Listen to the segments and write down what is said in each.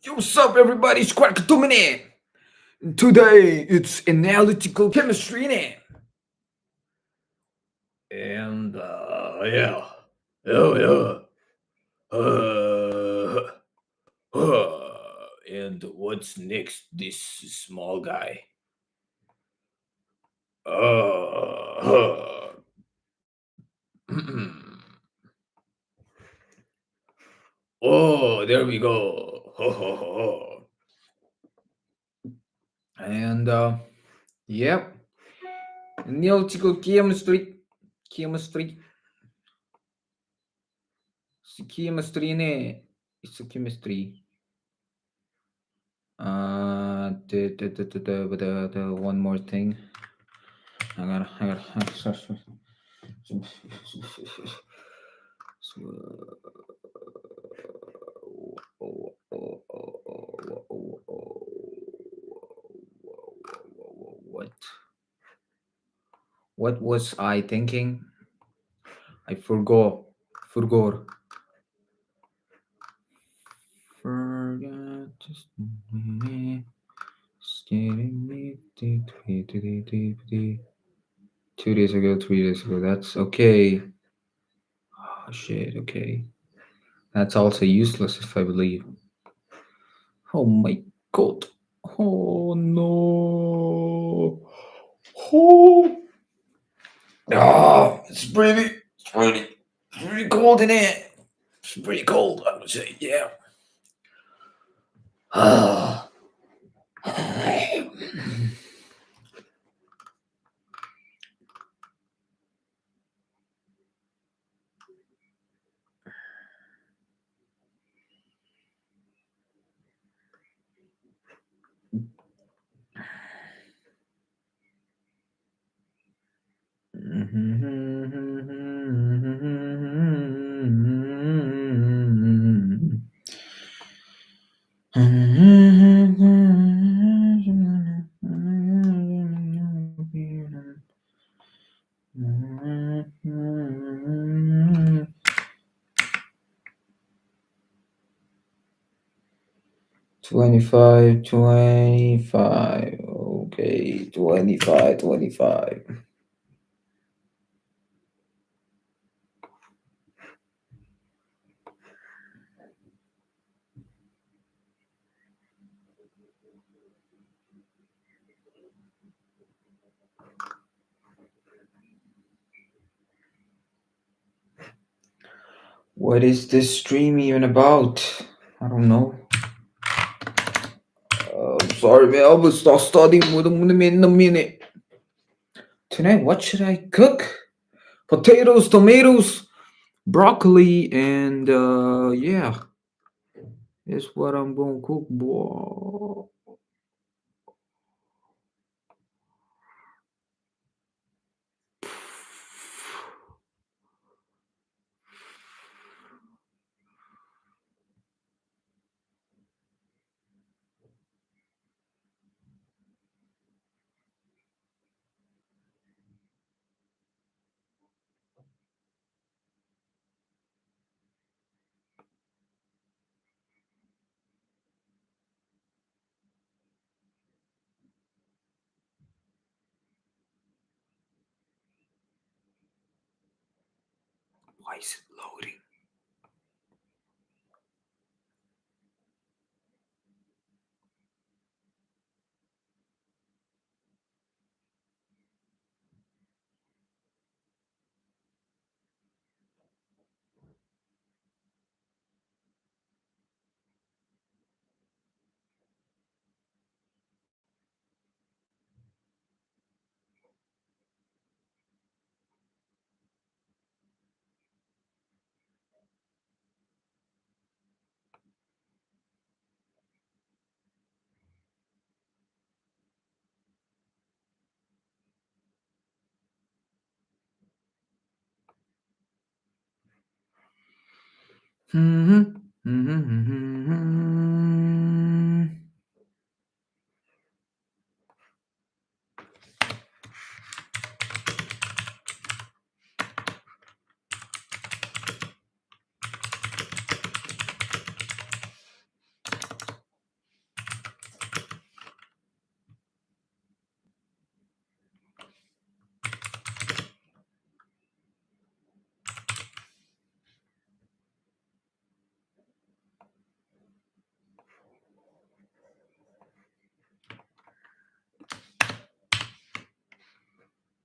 Yo, what's up, everybody? It's Quack Today it's Analytical Chemistry in it. And, yeah. Oh, yeah. And what's next? This small guy. Uh, oh, there we go. And, yep. Analytical Chemistry. Chemistry in it. It's a chemistry. The one more thing. I gotta. What? What was I thinking? I forgot. Forgot. Forgot. Just scaring me. 2 days ago, 3 days ago. That's okay. Oh shit. Okay. That's also useless if I believe. Oh my god. Oh no. Oh. Ah, it's pretty cold in here. It's pretty cold, I would say. Yeah. Ah. $25, 25. Okay, 25, 25. What is this stream even about? I don't know. Sorry, man. I will start studying in a minute. Tonight, what should I cook? Potatoes, tomatoes, broccoli, and yeah, is what I'm gonna cook, boy. Why is it loading?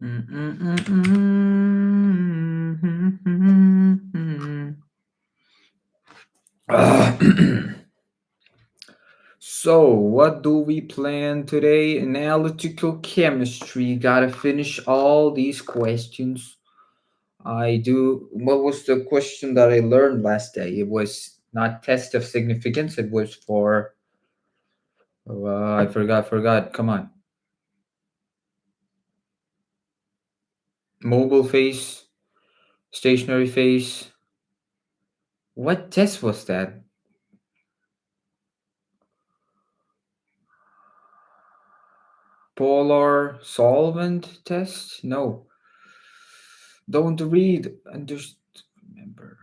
So, what do we plan today? Analytical chemistry. Gotta finish all these questions. I do. What was the question that I learned last day? It was not test of significance. It was for. I forgot. Forgot. Come on. Mobile phase, stationary phase. What test was that? Polar solvent test? No. Don't read. Just remember.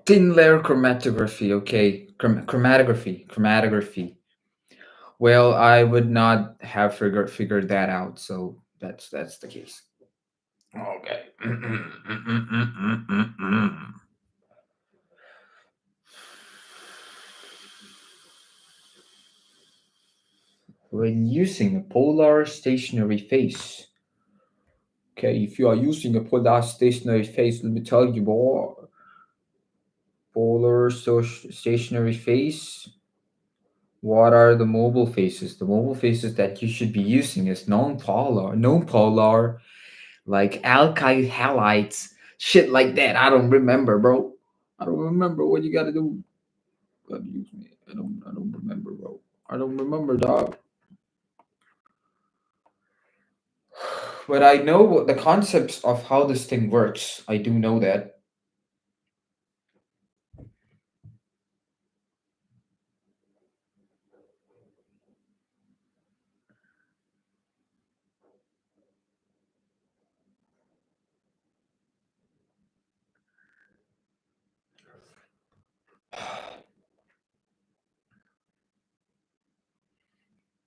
Thin layer chromatography. Okay. Chromatography. Well, I would not have figured that out. So that's the case. Okay. When using a polar stationary phase. Okay, if you are using a polar stationary phase, let me tell you more. Polar stationary phase. What are the mobile phases? The mobile phases that you should be using is non-polar, like alkyl halides, shit like that. I don't remember, bro. I don't remember what you gotta do. Gotta use me. I don't remember, bro. I don't remember, dog. But I know what the concepts of how this thing works. I do know that.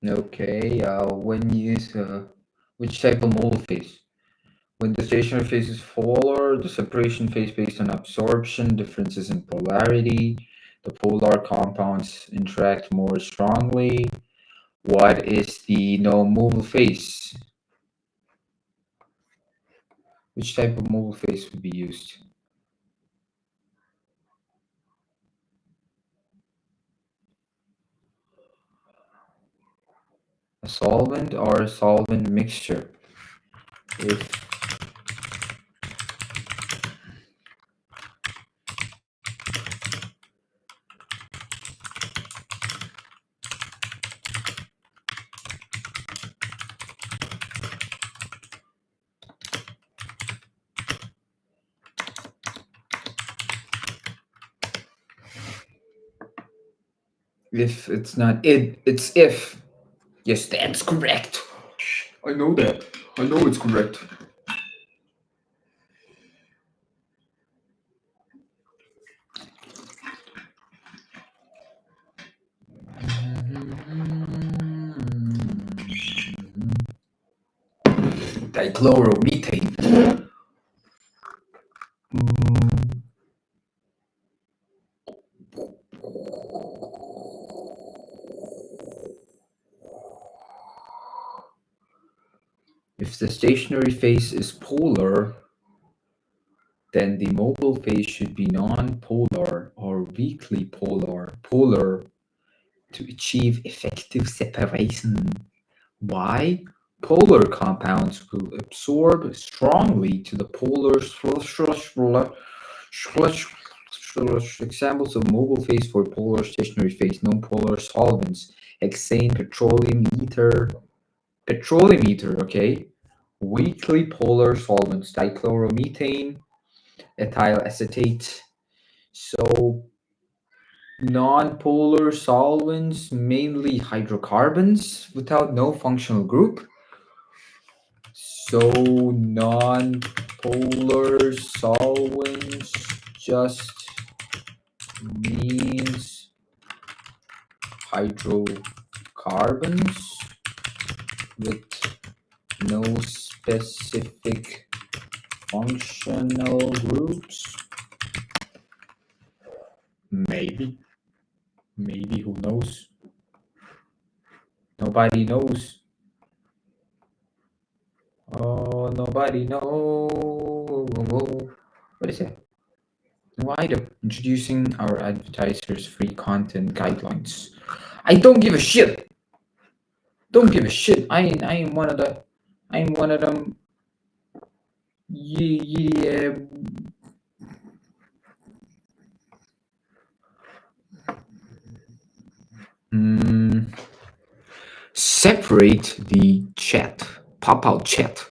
Okay, when you use which type of mobile phase? When the stationary phase is polar, the separation phase based on absorption, differences in polarity, the polar compounds interact more strongly. What is the no mobile phase? Which type of mobile phase would be used? A solvent or a solvent mixture? If it's not it's if. Yes, that's correct. I know that. I know it's correct. Dichloromethane. If the stationary phase is polar, then the mobile phase should be non-polar or weakly polar to achieve effective separation. Why? Polar compounds will absorb strongly to the polar examples of mobile phase for polar stationary phase, non-polar solvents, hexane, petroleum ether, okay? Weakly polar solvents, dichloromethane, ethyl acetate. So non-polar solvents, mainly hydrocarbons without no functional group. So non-polar solvents just means hydrocarbons with no specific functional groups. Maybe, who knows? Nobody knows. Oh, nobody knows. What is that? No item. Introducing our advertisers' free content guidelines. I don't give a shit. Don't give a shit. I ain't one of them. Yeah. Separate the Chat. Pop-out Chat.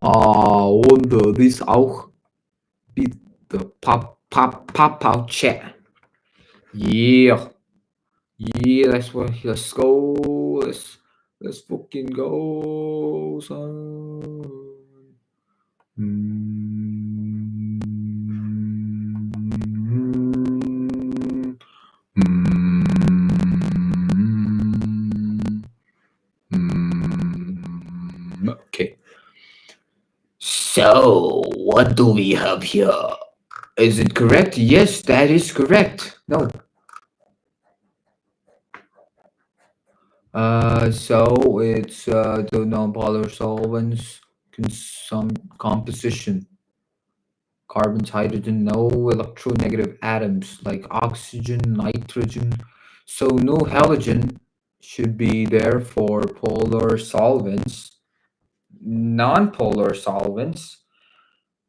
Und dies auch bitte Pop-out Chat. Yeah. Yeah, that's what. Let's go. Let's fucking go, son. Okay. So, what do we have here? Is it correct? Yes, that is correct. No. So it's the non-polar solvents composition. Carbons, hydrogen, no electronegative atoms like oxygen, nitrogen. So no halogen should be there for polar solvents. Non-polar solvents.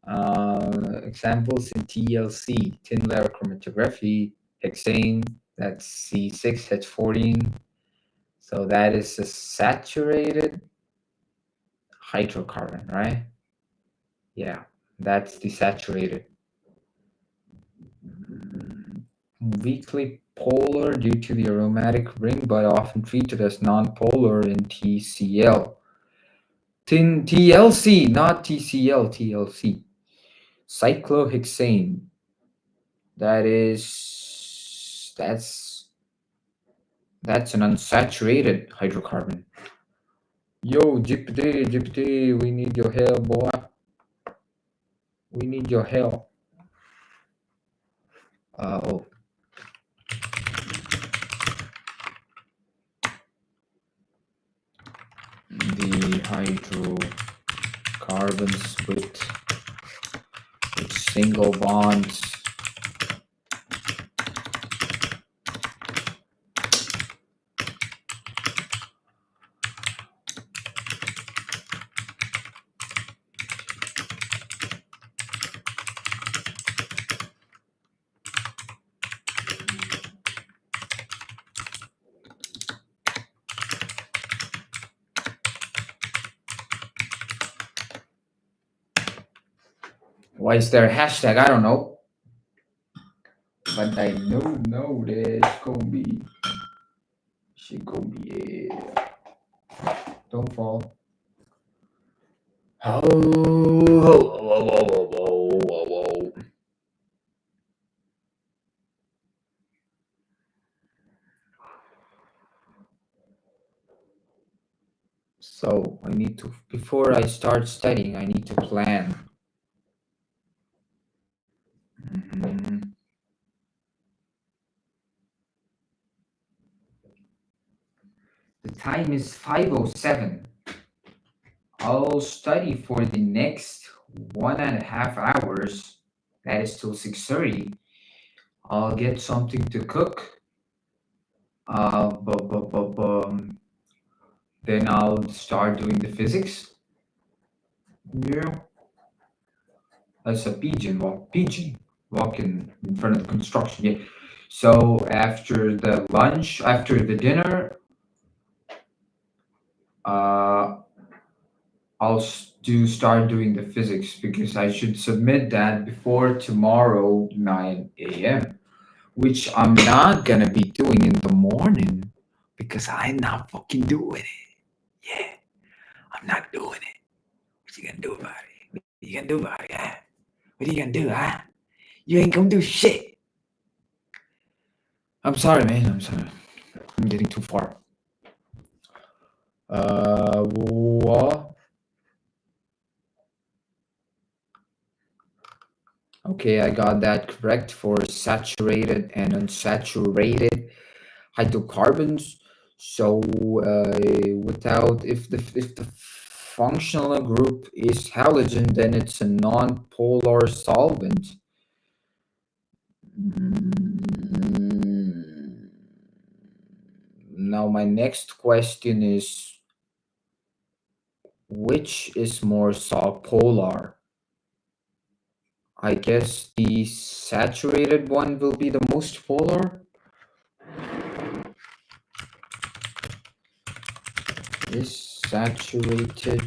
Examples in TLC, thin layer chromatography, hexane, that's C6H14. So that is a saturated hydrocarbon, right? Yeah, that's desaturated. Weakly polar due to the aromatic ring, but often treated as non-polar in TCl. TLC, not TCl, TLC. Cyclohexane. That's an unsaturated hydrocarbon. Yo, GPT, we need your help, boy. We need your help. Oh. The hydrocarbons with single bonds. Why is there a hashtag? I don't know. But I know that it's gonna be. She gonna be. Don't fall. Oh. So I need to, before I start studying, I need to plan. The time is 5:07. I'll study for the next 1.5 hours. That is till 6:30. I'll get something to cook. Then I'll start doing the physics. Yeah. That's a pigeon walking in front of the construction. Yeah. So after the lunch, after the dinner, I'll start doing the physics because I should submit that before tomorrow 9 a.m. which I'm not gonna be doing in the morning because I'm not fucking doing it. Yeah, I'm not doing it. What you gonna do about it? What you gonna do about it? Huh? What are you gonna do, huh? You ain't gonna do shit. I'm sorry, man. I'm sorry. I'm getting too far. What? Okay, I got that correct for saturated and unsaturated hydrocarbons. So without if the functional group is halogen, then it's a non-polar solvent. Mm, Now my next question is, which is more polar? I guess the saturated one will be the most polar. Is saturated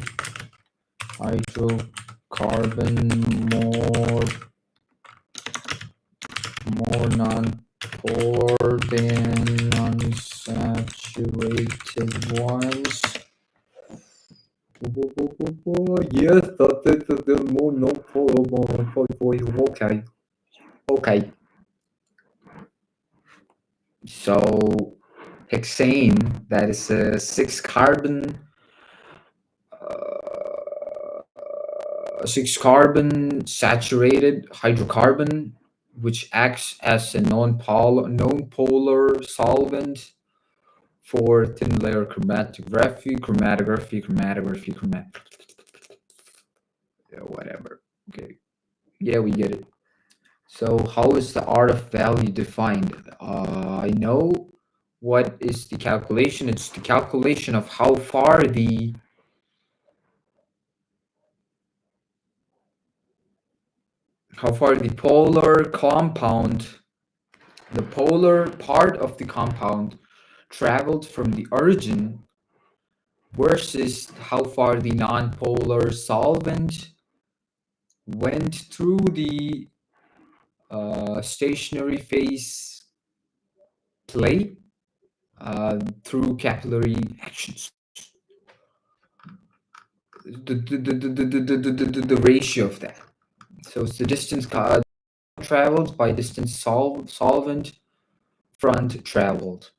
hydrocarbon more non-polar than unsaturated ones? Yes, that's the more non-polar one. Okay. Okay. So hexane, that is a 6 carbon saturated hydrocarbon, which acts as a non-polar solvent for thin layer chromatography, yeah, whatever. Okay, yeah, we get it. So how is the art of value defined? I know what is the calculation. It's the calculation of how far the polar compound, the polar part of the compound, traveled from the origin versus how far the non-polar solvent went through the stationary phase plate through capillary actions. The ratio of that. So it's the distance traveled by distance solvent front traveled.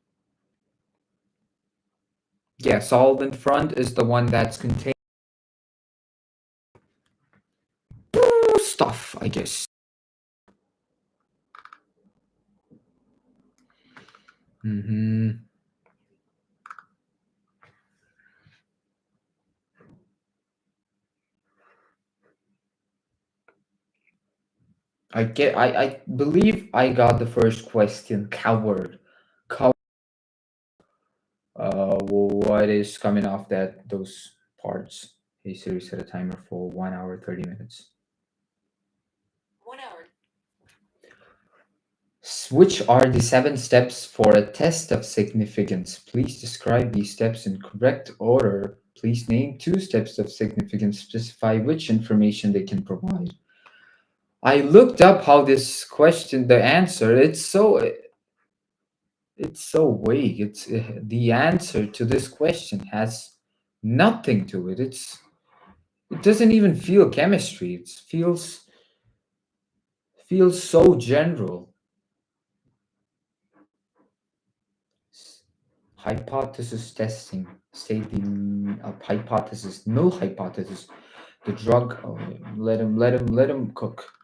Yeah, solvent front is the one that's contained stuff, I guess. Mm-hmm. I believe I got the first question covered. What is coming off those parts? Hey Siri, set a timer for 1 hour 30 minutes. 1 hour. Which are the 7 steps for a test of significance? Please describe these steps in correct order. Please name 2 steps of significance. Specify which information they can provide. I looked up how this question, the answer, it's so vague. It's the answer to this question has nothing to it. It doesn't even feel chemistry. It feels so general. Hypothesis testing. State the hypothesis, null hypothesis. The drug. Oh, let him cook.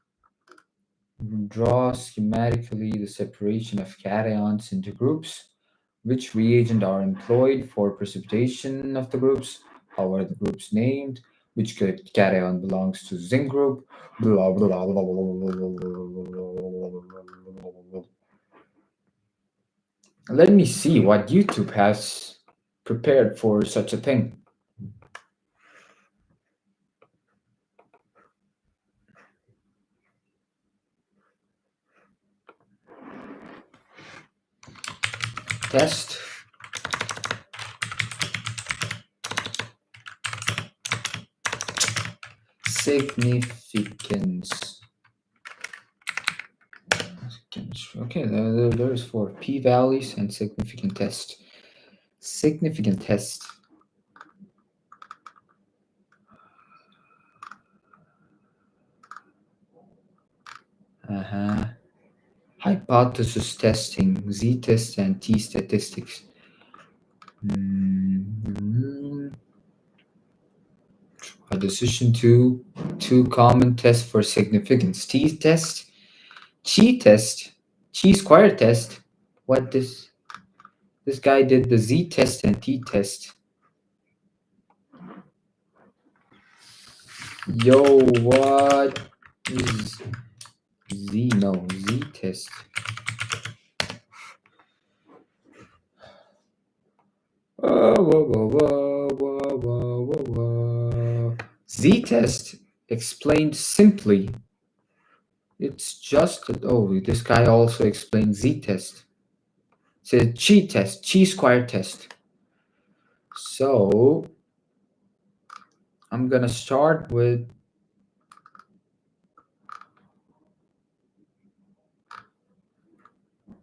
Draw schematically the separation of cations into groups. Which reagent are employed for precipitation of the groups? How are the groups named? Which cation belongs to zinc group? Blah, blah, blah, blah, blah, blah. Let me see what YouTube has prepared for such a thing. Test significance. Okay, there's 4 p-values and significant test. Significant test. Hypothesis testing, z-test and t-statistics. A decision to two common tests for significance. T test, chi test, chi square test. What this guy did the z test and t test. Yo, what is z? No, z test. Z test explained simply. It's just oh, this guy also explained z test. It's a chi test, chi square test. So I'm gonna start with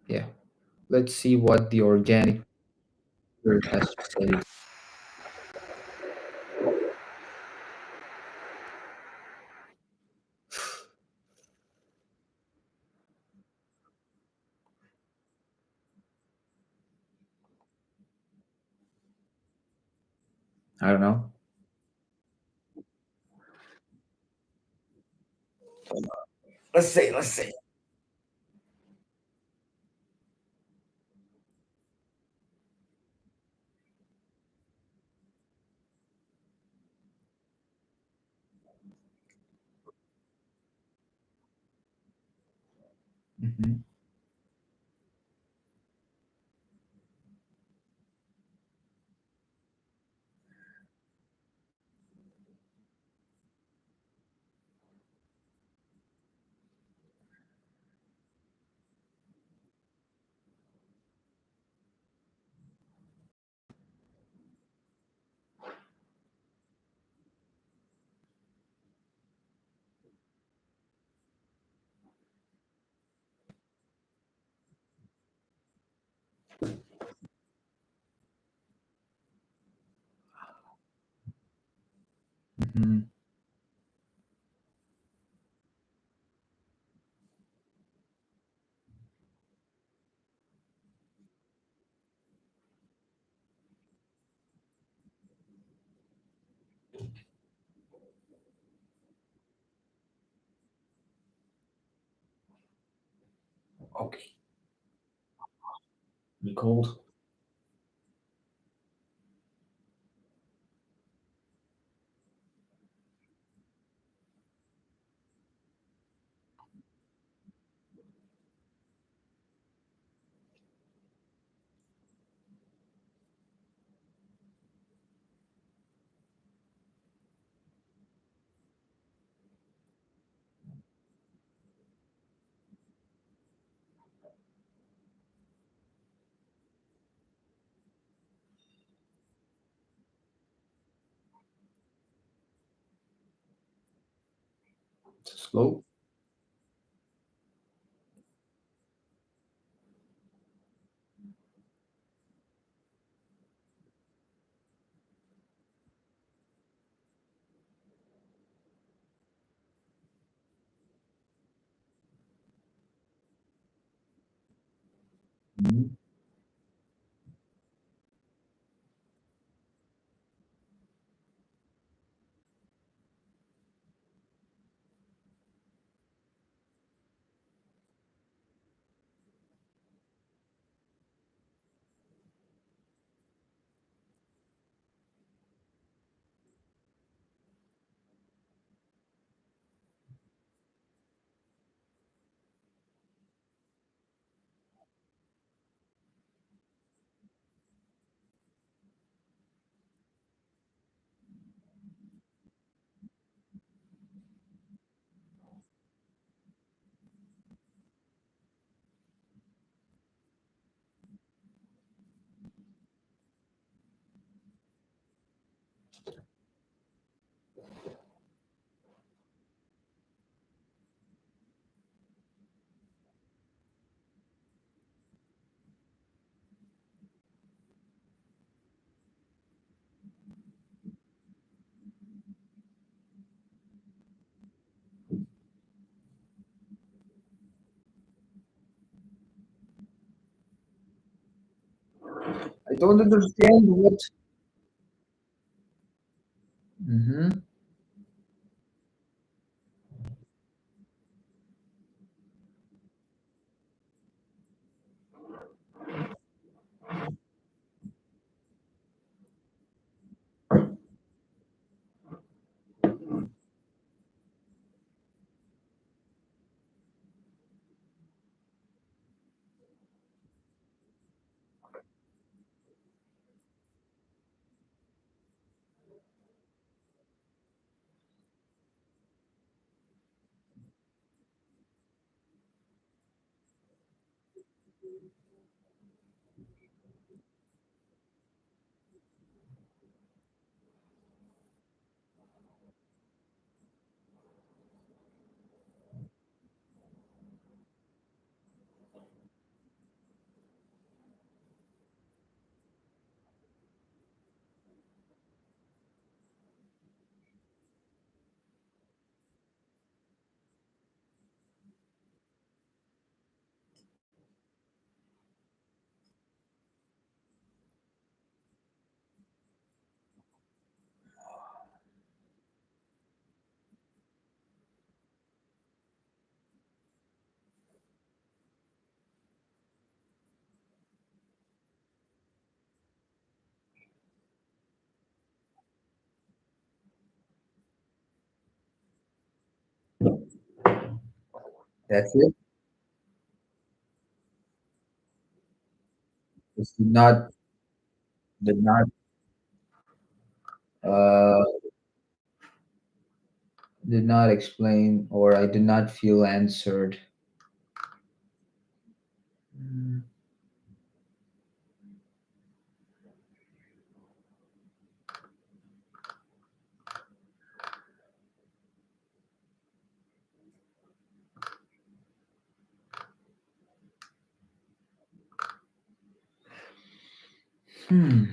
yeah. Let's see what the organic word has to say. I don't know. Let's see. Let's see. Mhm. Mhm. Okay. Be cold. Slow. Mhm. I don't understand what. Mhm. That's it. This did not uh did not explain, or I did not feel answered. Mm, Hmm.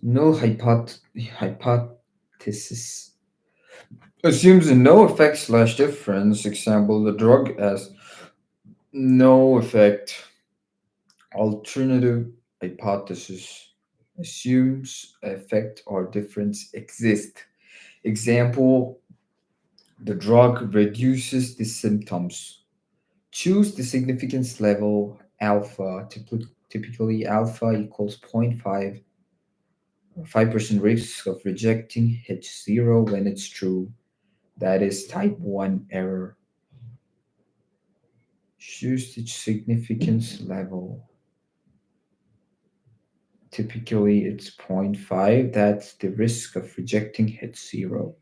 Null hypothesis assumes a no effect slash difference. Example: the drug has no effect. Alternative hypothesis assumes effect or difference exist. Example: the drug reduces the symptoms. Choose the significance level alpha. Typically, alpha equals 0.5% risk of rejecting H0 when it's true. That is type 1 error. Choose the significance level. Typically, it's zero point 0.5. That's the risk of rejecting H0.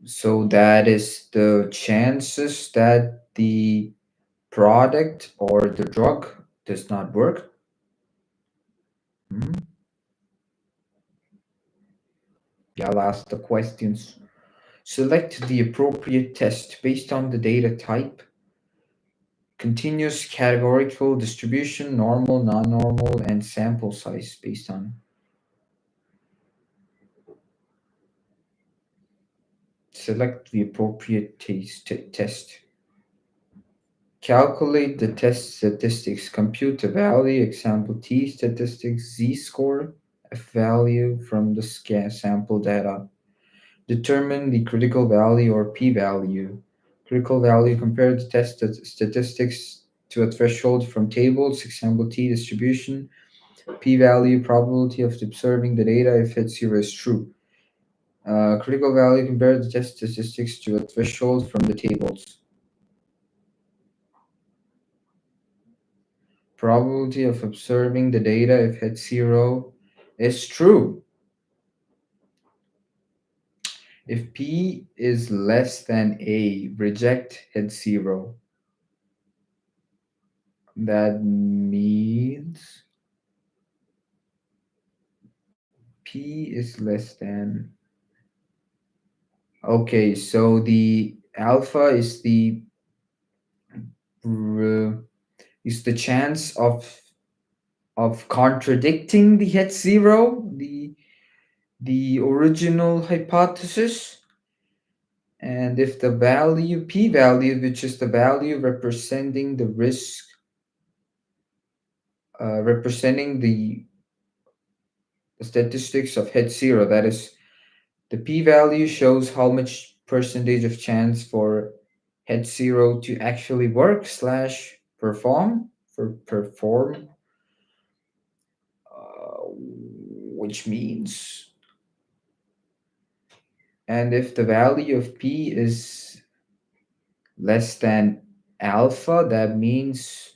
So that is the chances that the product or the drug does not work. Hmm? Yeah, I'll ask the questions. Select the appropriate test based on the data type, continuous categorical distribution, normal, non-normal, and sample size based on. Select the appropriate test. Calculate the test statistics. Compute a value, example T statistics, Z-score, F value from the sample data. Determine the critical value or p-value. Critical value: compare the test statistics to a threshold from tables, example T distribution. P-value: probability of observing the data if H0 is true. Critical value: compare the test statistics to a threshold from the tables. Probability of observing the data if H0 is true. If P is less than A, reject H0. That means P is less than. Okay, so the alpha uh, is the chance of contradicting the H0, the original hypothesis. And if the value p value, which is the value representing the risk, representing the statistics of H0, that is, the p value shows how much percentage of chance for H0 to actually work slash perform for perform, which means, and if the value of p is less than alpha, that means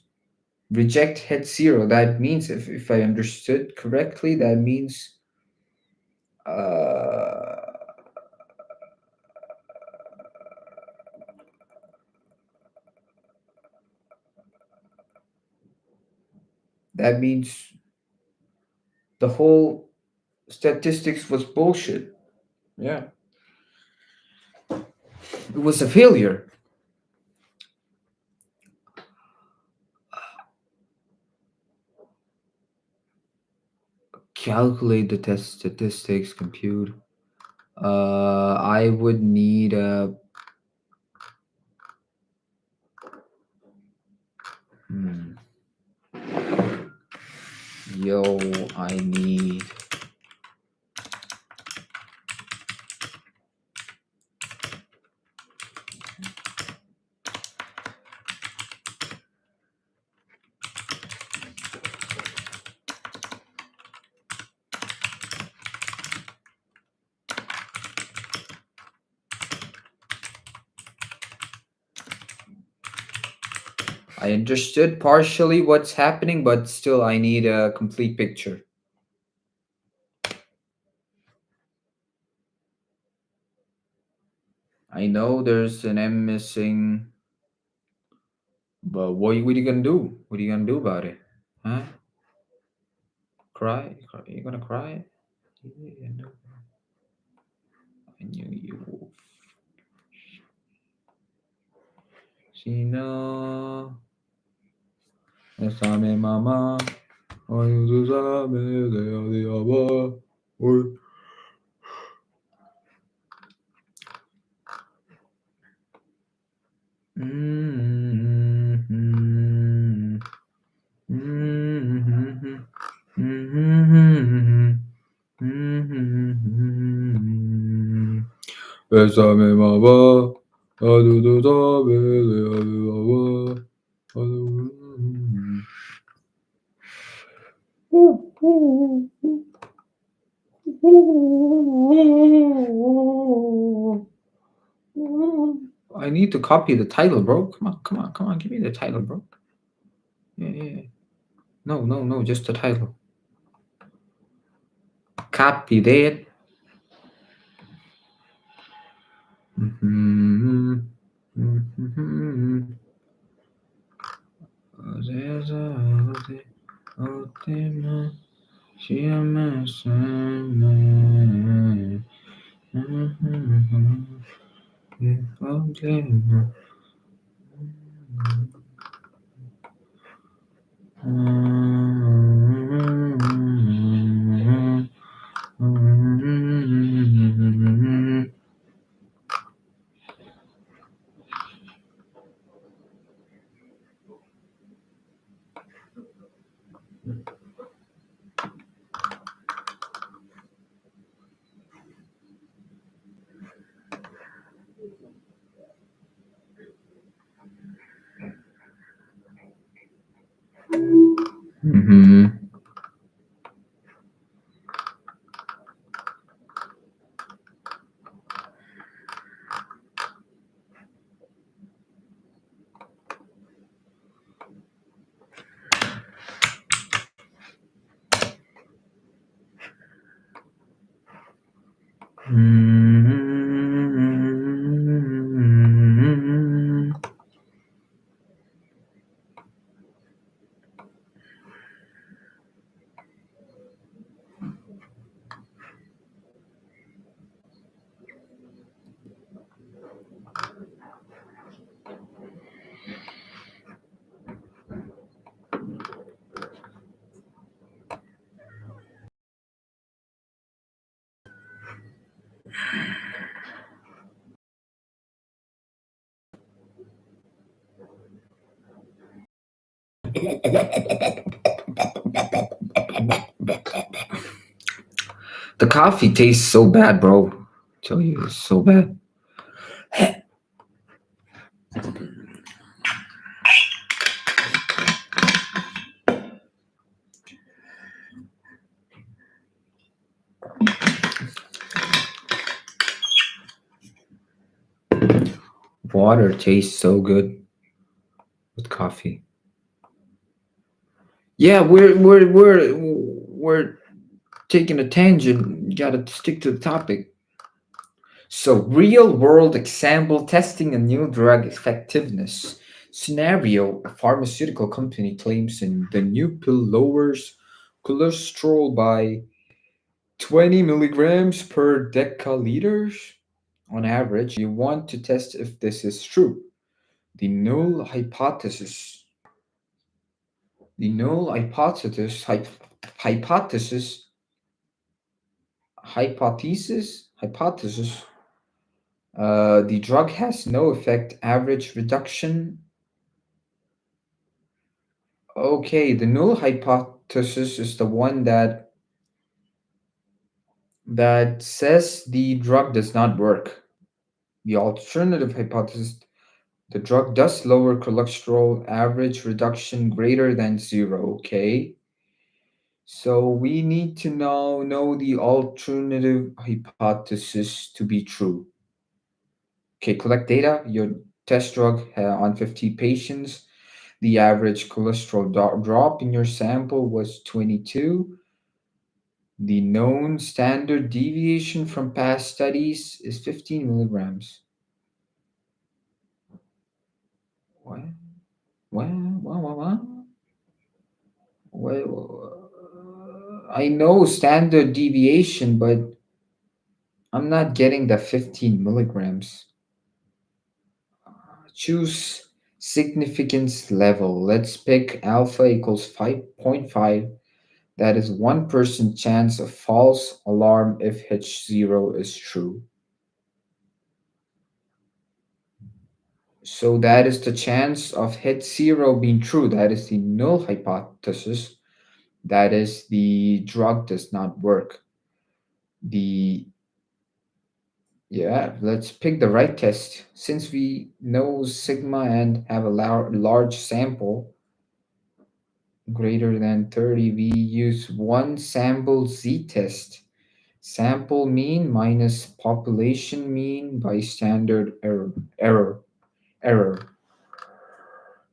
reject H0. That means, if I understood correctly, that means That means the whole statistics was bullshit. Yeah. It was a failure. Calculate the test statistics, compute. I would need a. Yo, I need. I understood partially what's happening, but still, I need a complete picture. I know there's an M missing, but what are you gonna do? What are you gonna do about it? Huh? Cry? You gonna cry? I knew you. Sina. Esame mama. Ay, tú sabes de adiaba. Uy. Bésame mamá, tú sabes de adiaba. I need to copy the title, bro. Come on, give me the title, bro. Yeah. No, just the title. Copy that. The coffee tastes so bad, bro. Tell you, it's so bad. Water tastes so good with coffee. Yeah, we're taking a tangent. You gotta stick to the topic. So, real world example testing a new drug effectiveness scenario. A pharmaceutical company claims in the new pill lowers cholesterol by 20 milligrams per deciliters on average. You want to test if this is true. The null hypothesis. The null hypothesis. Hypothesis. Hypothesis. The drug has no effect. Average reduction. Okay, the null hypothesis is the one that says the drug does not work. The alternative hypothesis, the drug does lower cholesterol, average reduction greater than zero. Okay, so we need to know the alternative hypothesis to be true. Okay, collect data. Your test drug on 50 patients. The average cholesterol drop in your sample was 22. The known standard deviation from past studies is 15 milligrams. What? What? I know standard deviation, but I'm not getting the 15 milligrams. Choose significance level. Let's pick alpha equals 5.5. That is 1% chance of false alarm if H0 is true. So that is the chance of H0 being true. That is the null hypothesis. That is the drug does not work. The Yeah, let's pick the right test. Since we know sigma and have a large sample greater than 30, we use one sample z-test. Sample mean minus population mean by standard error.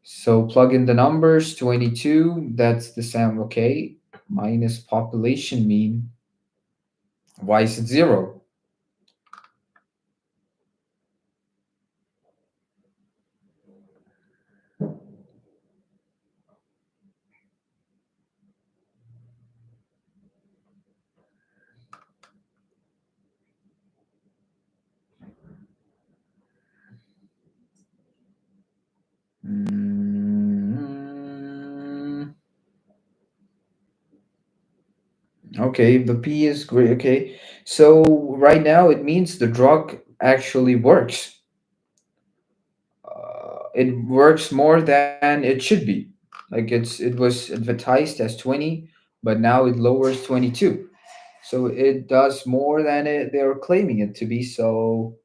So plug in the numbers 22, that's the sample, okay, minus population mean. Why is it zero? Mm, okay, the P is great. Okay, so right now it means the drug actually works. It works more than it should be. Like it was advertised as 20, but now it lowers 22. So it does more than they're claiming it to be. So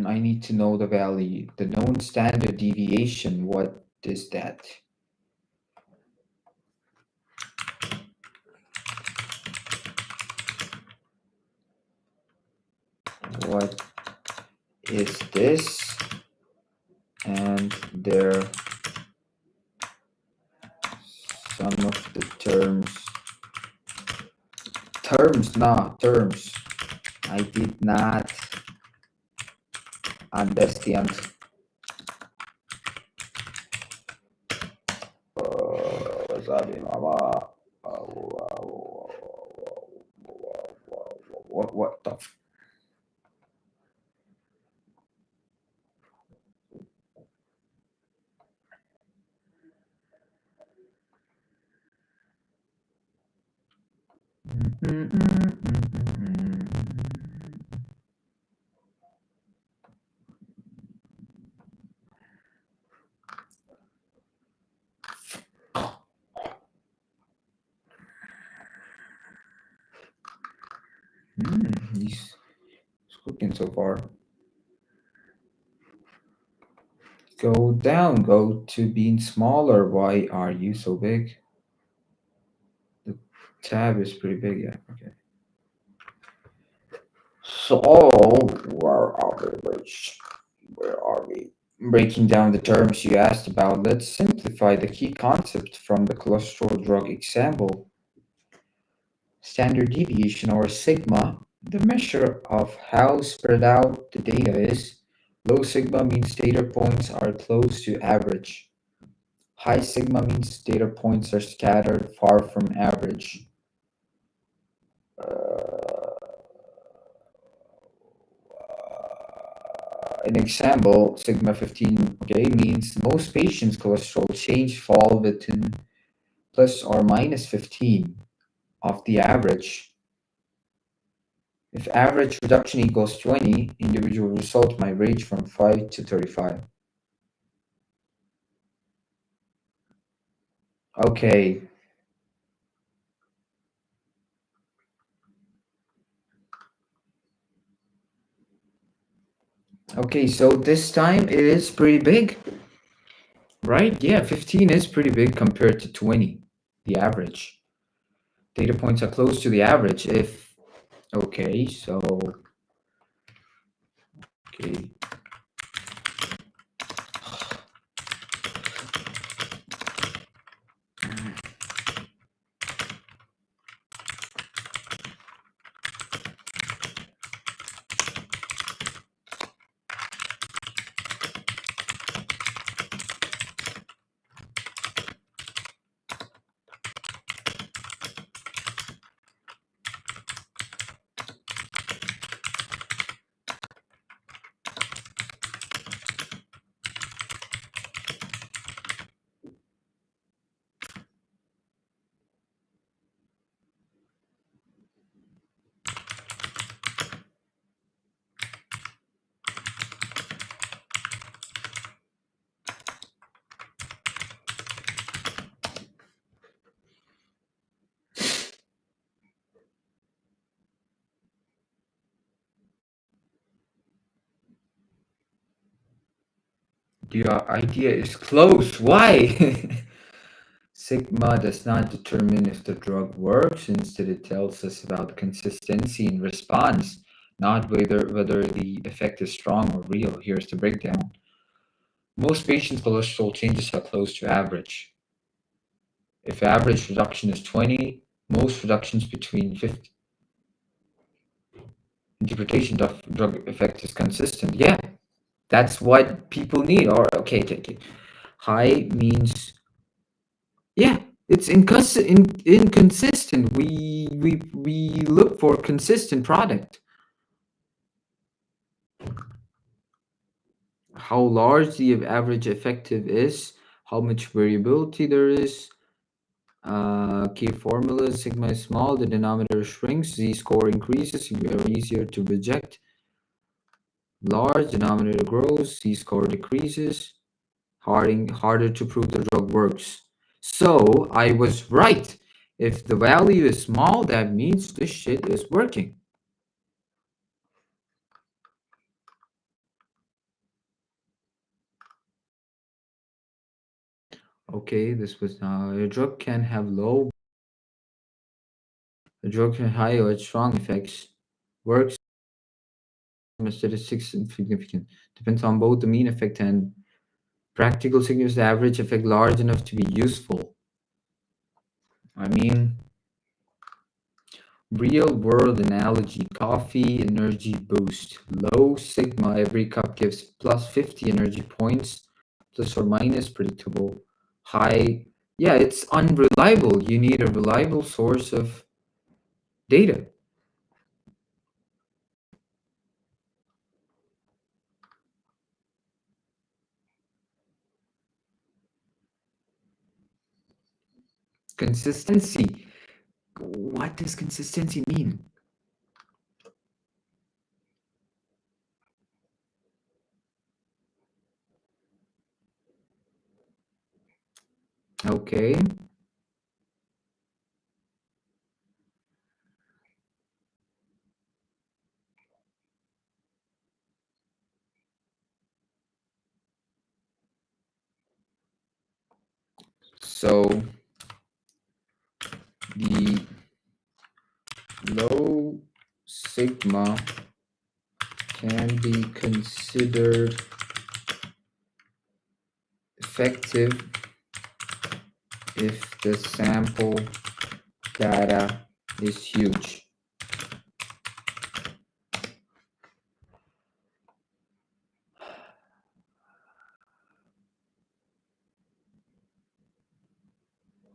I need to know the value, the known standard deviation. What is that? What is this? And there some of the terms. I did not understand. Sabi mama. What the? He's cooking so far. Go down. Go to being smaller. Why are you so big? The tab is pretty big. Yeah. Okay. So where are we? Where are we? breaking down the terms you asked about, let's simplify the key concept from the cholesterol drug example. Standard deviation, or sigma, the measure of how spread out the data is. Low sigma means data points are close to average. High sigma means data points are scattered far from average. An example, sigma 15, okay, means most patients' cholesterol change fall within plus or minus 15 of the average. If average reduction equals 20, individual result might range from 5 to 35. Okay. Okay, so this time it is pretty big, right? Yeah, 15 is pretty big compared to 20, the average. Data points are close to the average if, okay, so, okay. Your idea is close. Why? Sigma does not determine if the drug works. Instead, it tells us about consistency in response, not whether the effect is strong or real. Here's the breakdown. Most patients' cholesterol changes are close to average. If average reduction is 20, most reductions between 50. Interpretation of drug effect is consistent. Yeah, that's what people need. Or okay, take it. High means, yeah, it's inconsistent. We look for consistent product. How large the average effective is, how much variability there is. Key formula: sigma is small, the denominator shrinks, z-score increases, very easier to reject. Large denominator grows, z-score decreases, harder to prove the drug works. So I was right. If the value is small, that means this shit is working. Okay, this was a drug can have low, a drug can high or strong effects. Works statistics significant. Depends on both the mean effect and practical significance. The average effect large enough to be useful. I mean, real world analogy: coffee energy boost. Low sigma, every cup gives plus 50 energy points, plus or minus predictable. High, yeah, it's unreliable. You need a reliable source of data. Consistency. What does consistency mean? Okay, so the low sigma can be considered effective if the sample data is huge.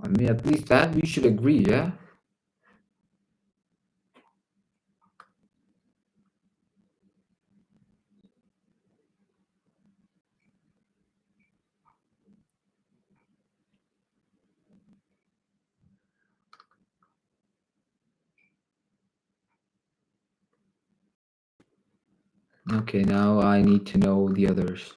I mean, at least that we should agree, yeah? Okay, now I need to know the others.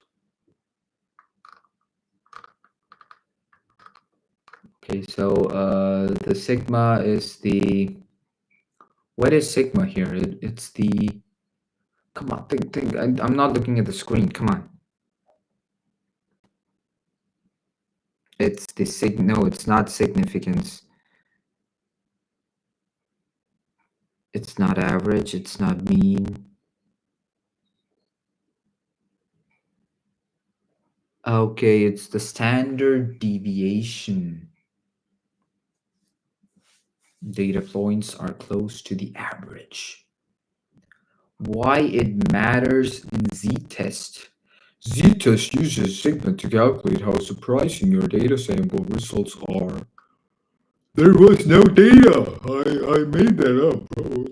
Okay, so the sigma is the... What is sigma here? It's the... Come on, think. I'm not looking at the screen. Come on. It's the no, it's not significance. It's not average, it's not mean. Okay, it's the standard deviation. Data points are close to the average. Why it matters in z-test. Z-test uses sigma to calculate how surprising your data sample results are. There was no data. I made that up, bro.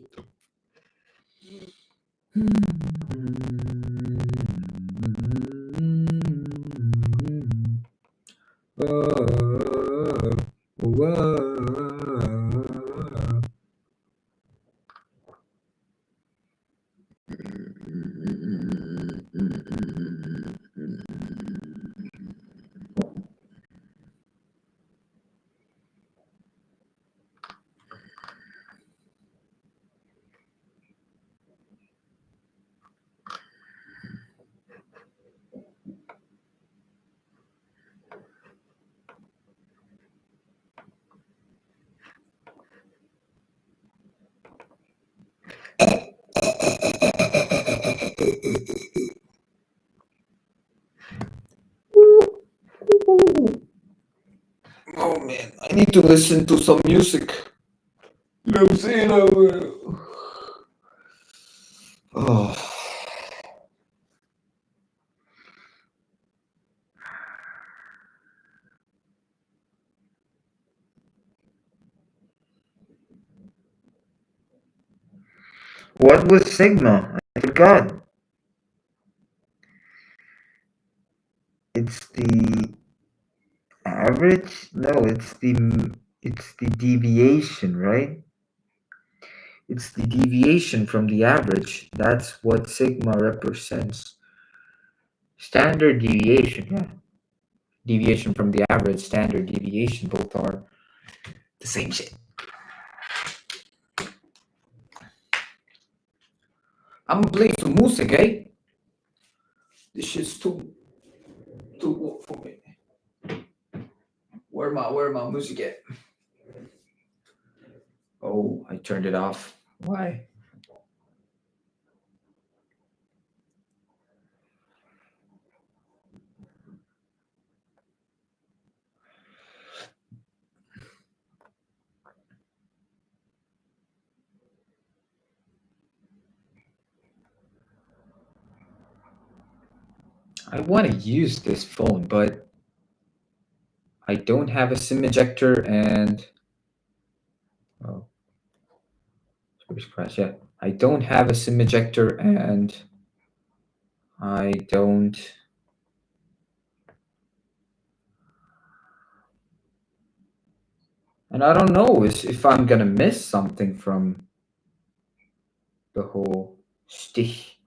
Oh man, I need to listen to some music. You know what I'm saying? Oh. What was sigma? I forgot. It's the average? No, it's the deviation, right? It's the deviation from the average. That's what sigma represents. Standard deviation, yeah. Deviation from the average, standard deviation, both are the same shit. I'm gonna play some music, eh? This shit's too what for me. Where my music at? Oh, I turned it off. Why? I want to use this phone, but I don't have a SIM ejector and oh, space crash. Yeah, I don't have a SIM ejector and I don't. And I don't know if I'm gonna miss something from the whole stich.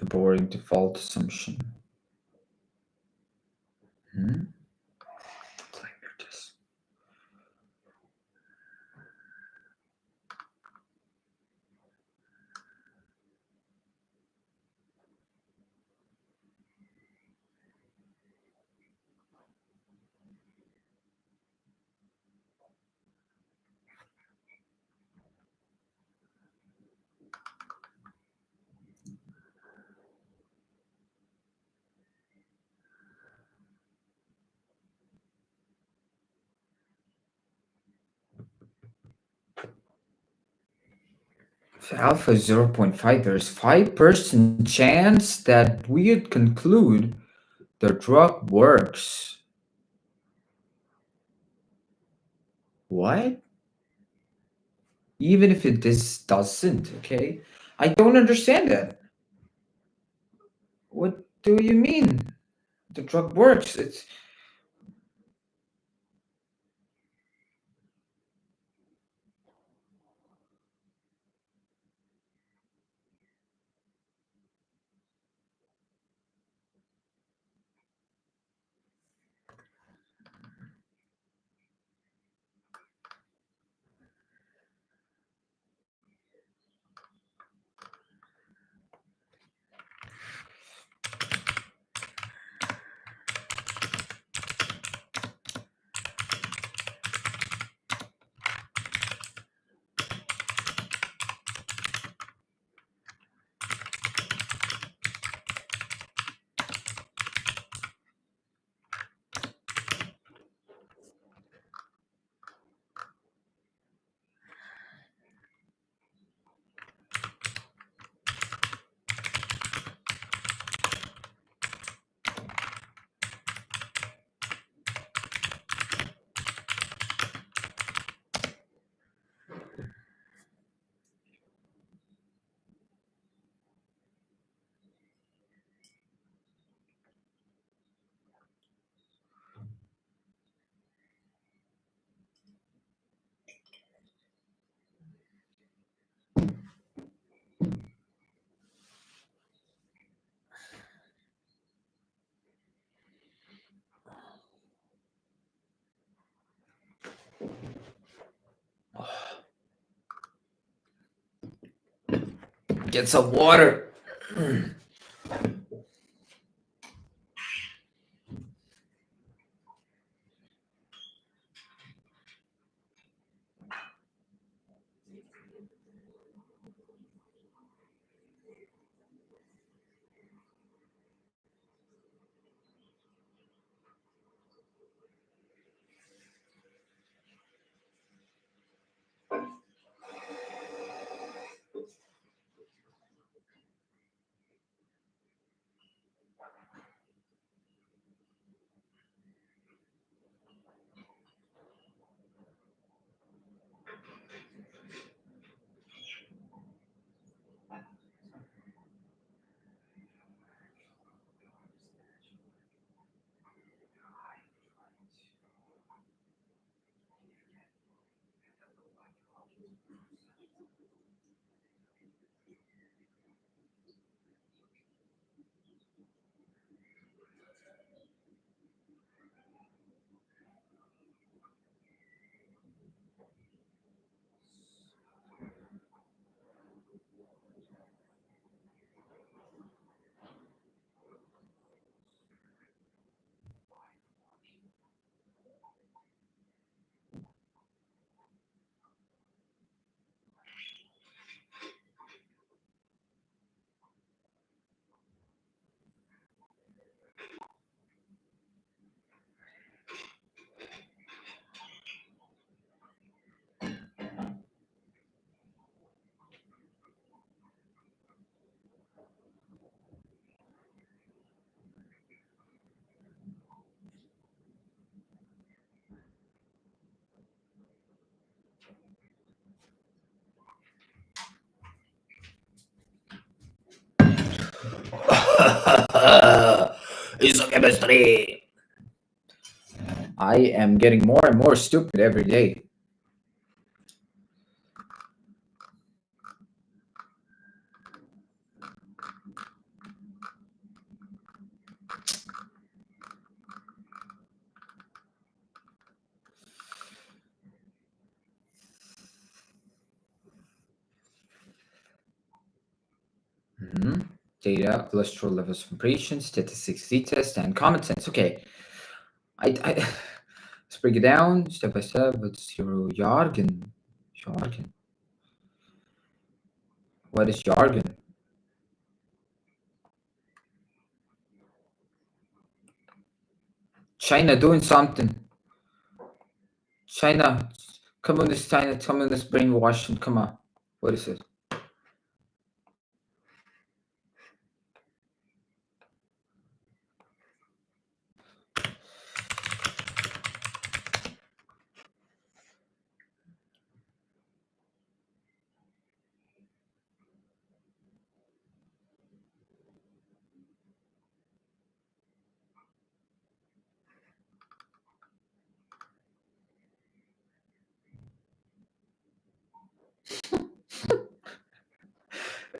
A boring default assumption. Languages. If alpha is 0.5, there's 5% chance that we'd conclude the drug works. What? Even if this doesn't, okay? I don't understand that. What do you mean? The drug works. It's get some water. Isochemistry. I am getting more and more stupid every day. Data, cholesterol levels from patients, statistics, Z-test, and common sense. Okay, I let's break it down step by step. What's your jargon? Jargon. What is jargon? China doing something. China, communist China, communist brainwashing. Come on, what is it?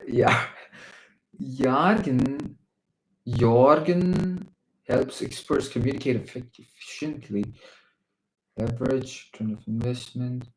Yeah, jargon. Jargon helps experts communicate efficiently. Leverage, return of investment.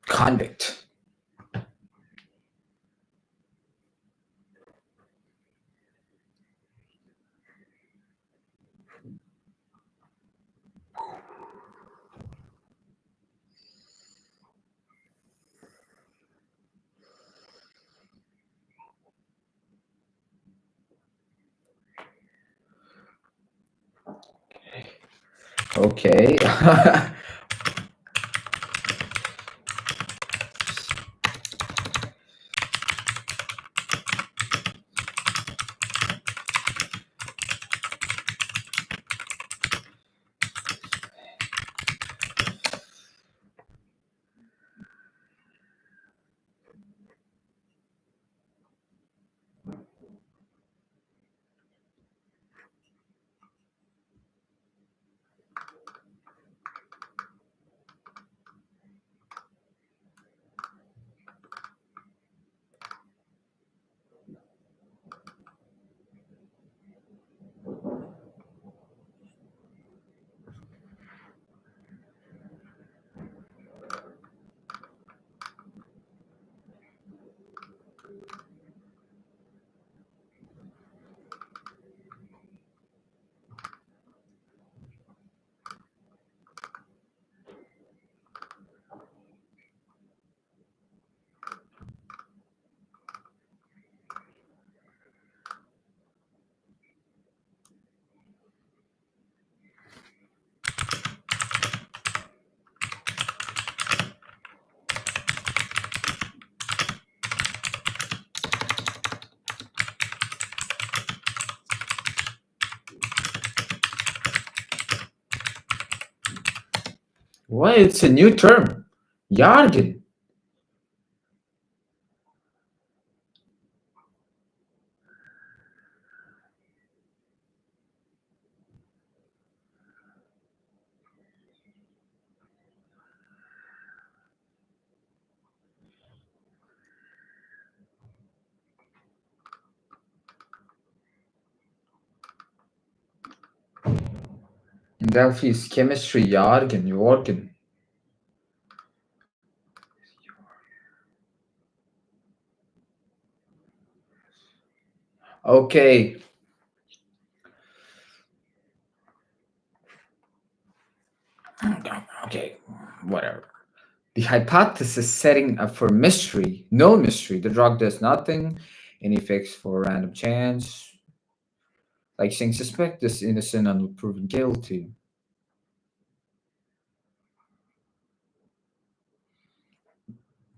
Convict. Okay. What? It's a new term. Jargon. In Delphi's chemistry, jargon, jargon. Okay. Okay. Whatever. The hypothesis setting up for mystery, no mystery. The drug does nothing. Any fix for random chance. Like saying suspect is innocent until proven guilty.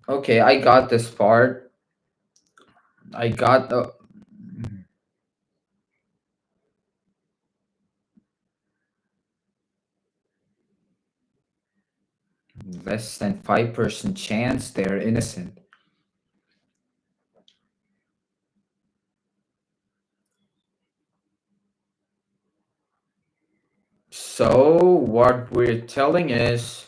Okay, I got this part. I got the less than 5% chance they're innocent. So what we're telling is,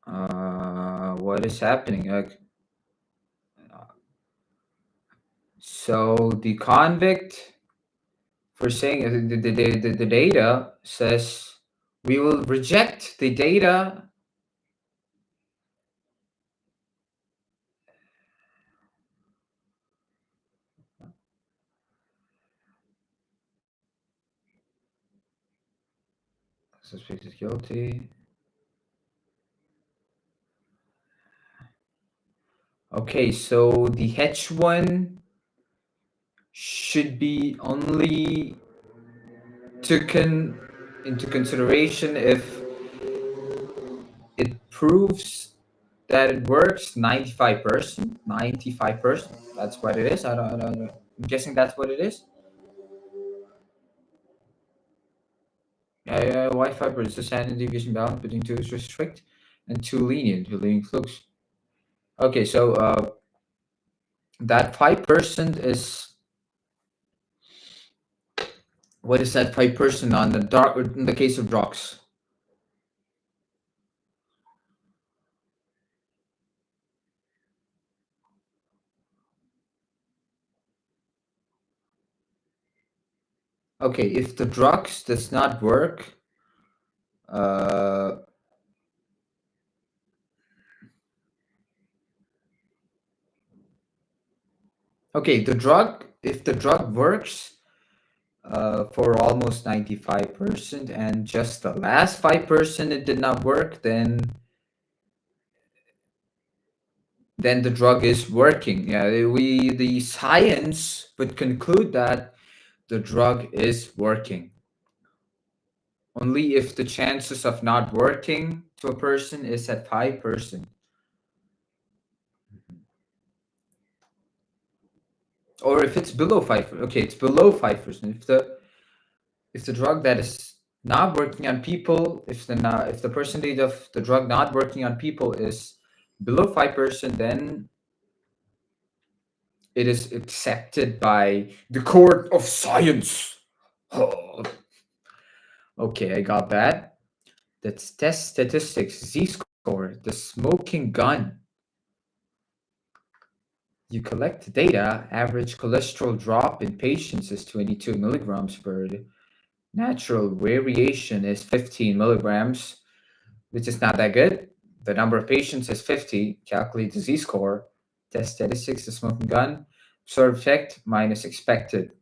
what is happening? So the convict, for saying the data says we will reject the data. Suspected guilty. Okay, so the H1 should be only taken into consideration if it proves that it works 95%. 95%. That's what it is. I don't know. I'm guessing that's what it is. Yeah, Wi-Fi is the standard deviation balance between two is strict and too lenient, leading flukes. Okay, so that 5% is, what is that 5% on the dark in the case of drugs? Okay, if the drugs does not work, uh, okay, if the drug works for almost 95% and just the last 5% it did not work, then the drug is working. Yeah, the science would conclude that the drug is working. Only if the chances of not working to a person is at 5%. Or if it's below 5, okay, it's below 5%. If the drug that is not working on people, if the percentage of the drug not working on people is below 5%, then it is accepted by the court of science. Oh, okay, I got that. That's test statistics, Z-score, the smoking gun. You collect data, average cholesterol drop in patients is 22 milligrams per day. Natural variation is 15 milligrams, which is not that good. The number of patients is 50. Calculate the Z-score. Test statistics, the smoking gun. Observed effect minus expected.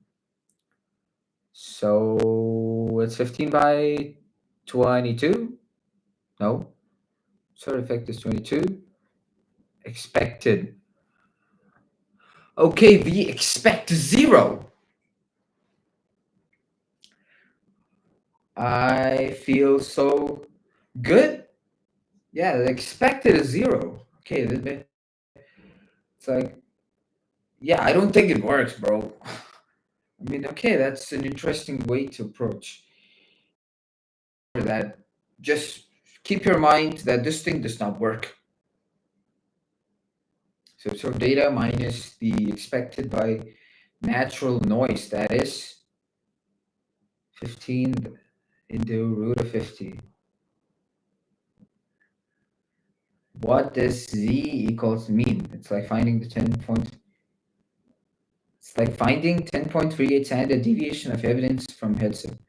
So it's 15 by 22? No. Observed effect is 22. Expected. Okay, we expect 0. I feel so good. Yeah, the expected is 0. Okay, it's like, yeah, I don't think it works, bro. I mean, okay, that's an interesting way to approach that. Just keep your mind that this thing does not work. So data minus the expected by natural noise, that is 15 into root of 50. What does z equals mean? It's like finding the 10.38 standard deviation of evidence from headset.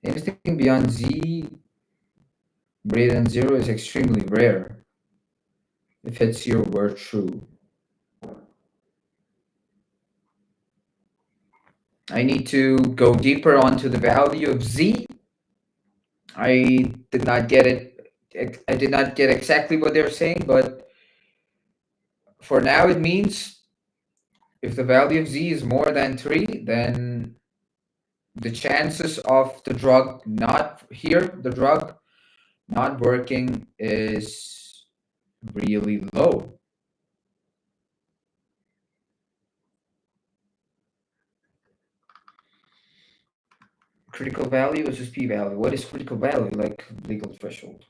Anything beyond z greater than 0 is extremely rare if it's your word true. I need to go deeper onto the value of z. I did not get it. I did not get exactly what they're saying, but for now it means If the value of Z is more than 3, then the chances of the drug not working is really low. Critical value is just p-value. What is critical value? Like legal threshold.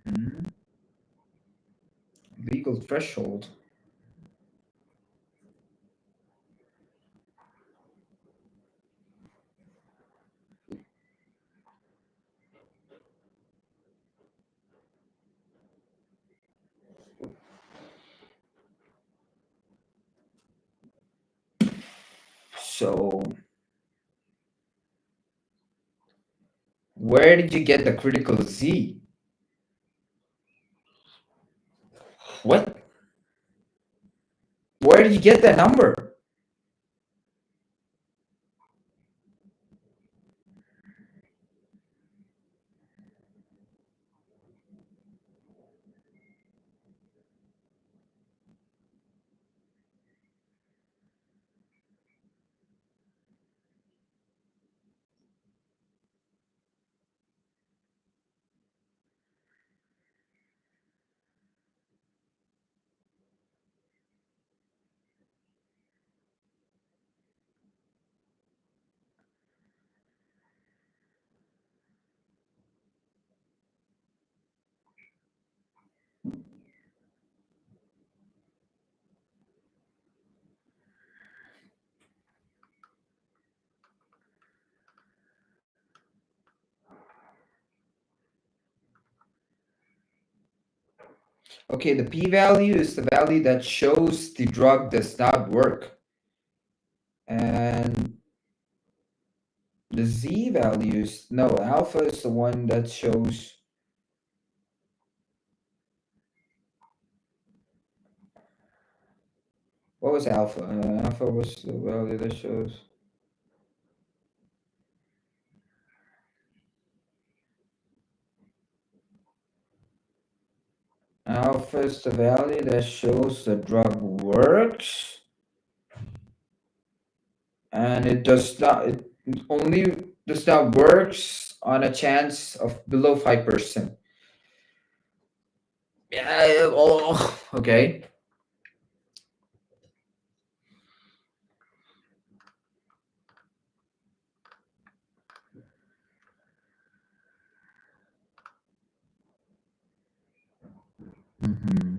Mhm. Legal threshold. So where did you get the critical Z? What? Where did you get that number? Okay, the p-value is the value that shows the drug does not work. And the Z values, no, alpha is the one that shows. What was alpha? Alpha was the value that shows. Alpha is the value that shows the drug works. And it does not, it only does not works on a chance of below 5%. Yeah, oh, okay. Mm-hmm.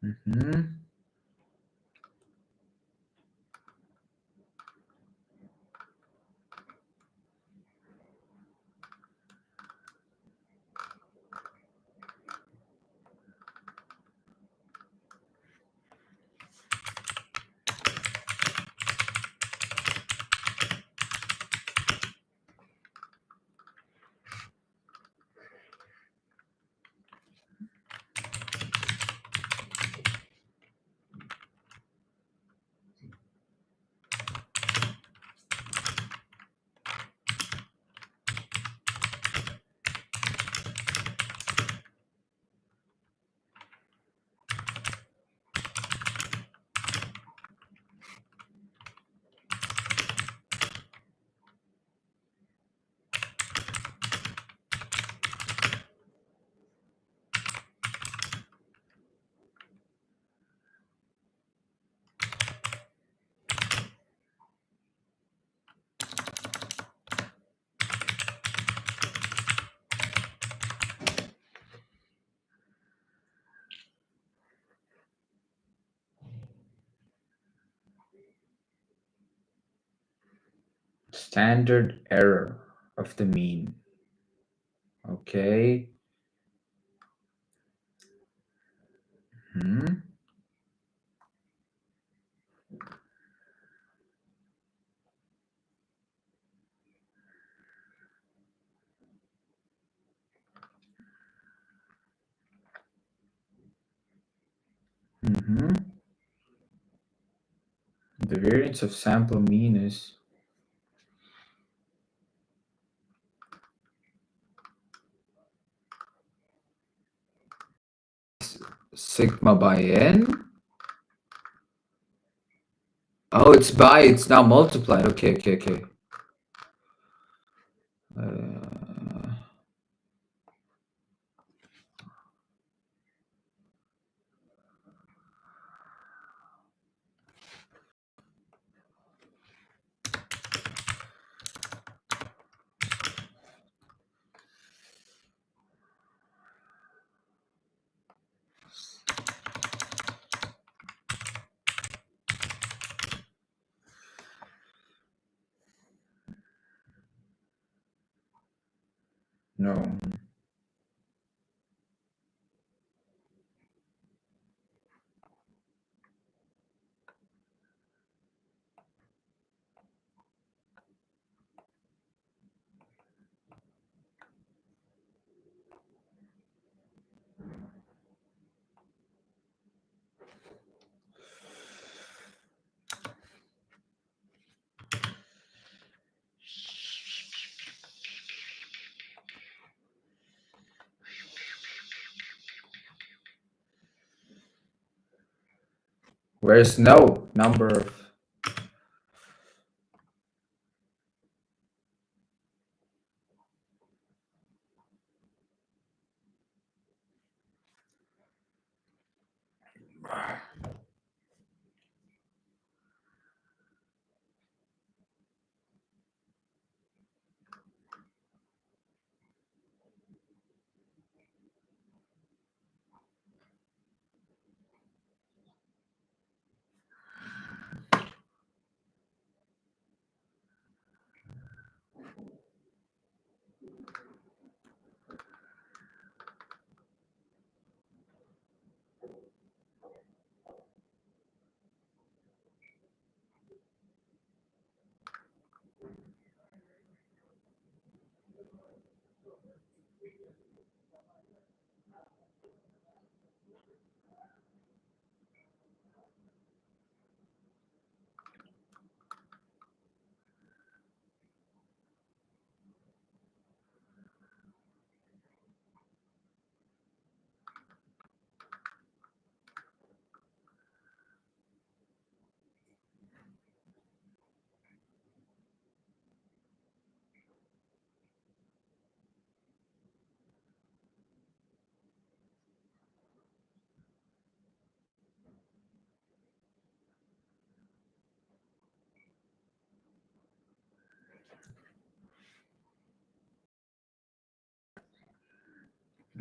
Mm-hmm. Standard error. of the mean. Okay. Hmm. Hmm. The variance of sample mean is sigma by n. Oh, it's now multiplied. Okay. Uh, no. Where's no number of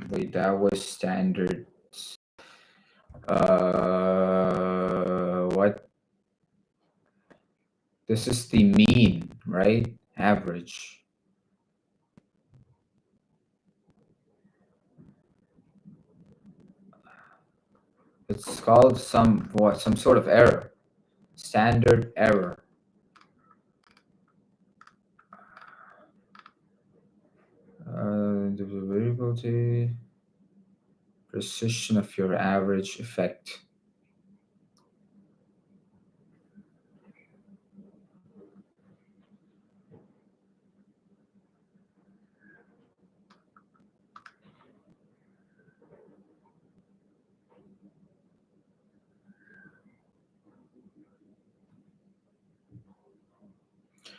wait, that was standard. What? This is the mean, right? Average. It's called some sort of error. Standard error. The variability, precision of your average effect.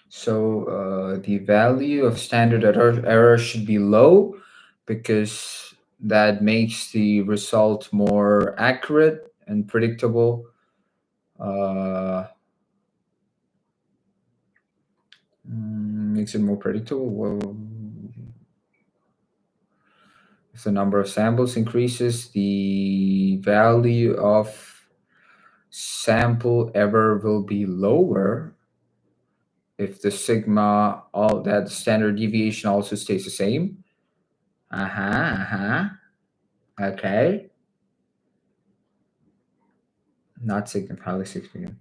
So the value of standard error should be low because that makes the result more accurate and predictable. Makes it more predictable. Well, if the number of samples increases, the value of sample error will be lower. if the sigma, all that standard deviation also stays the same. Okay. Not highly significant.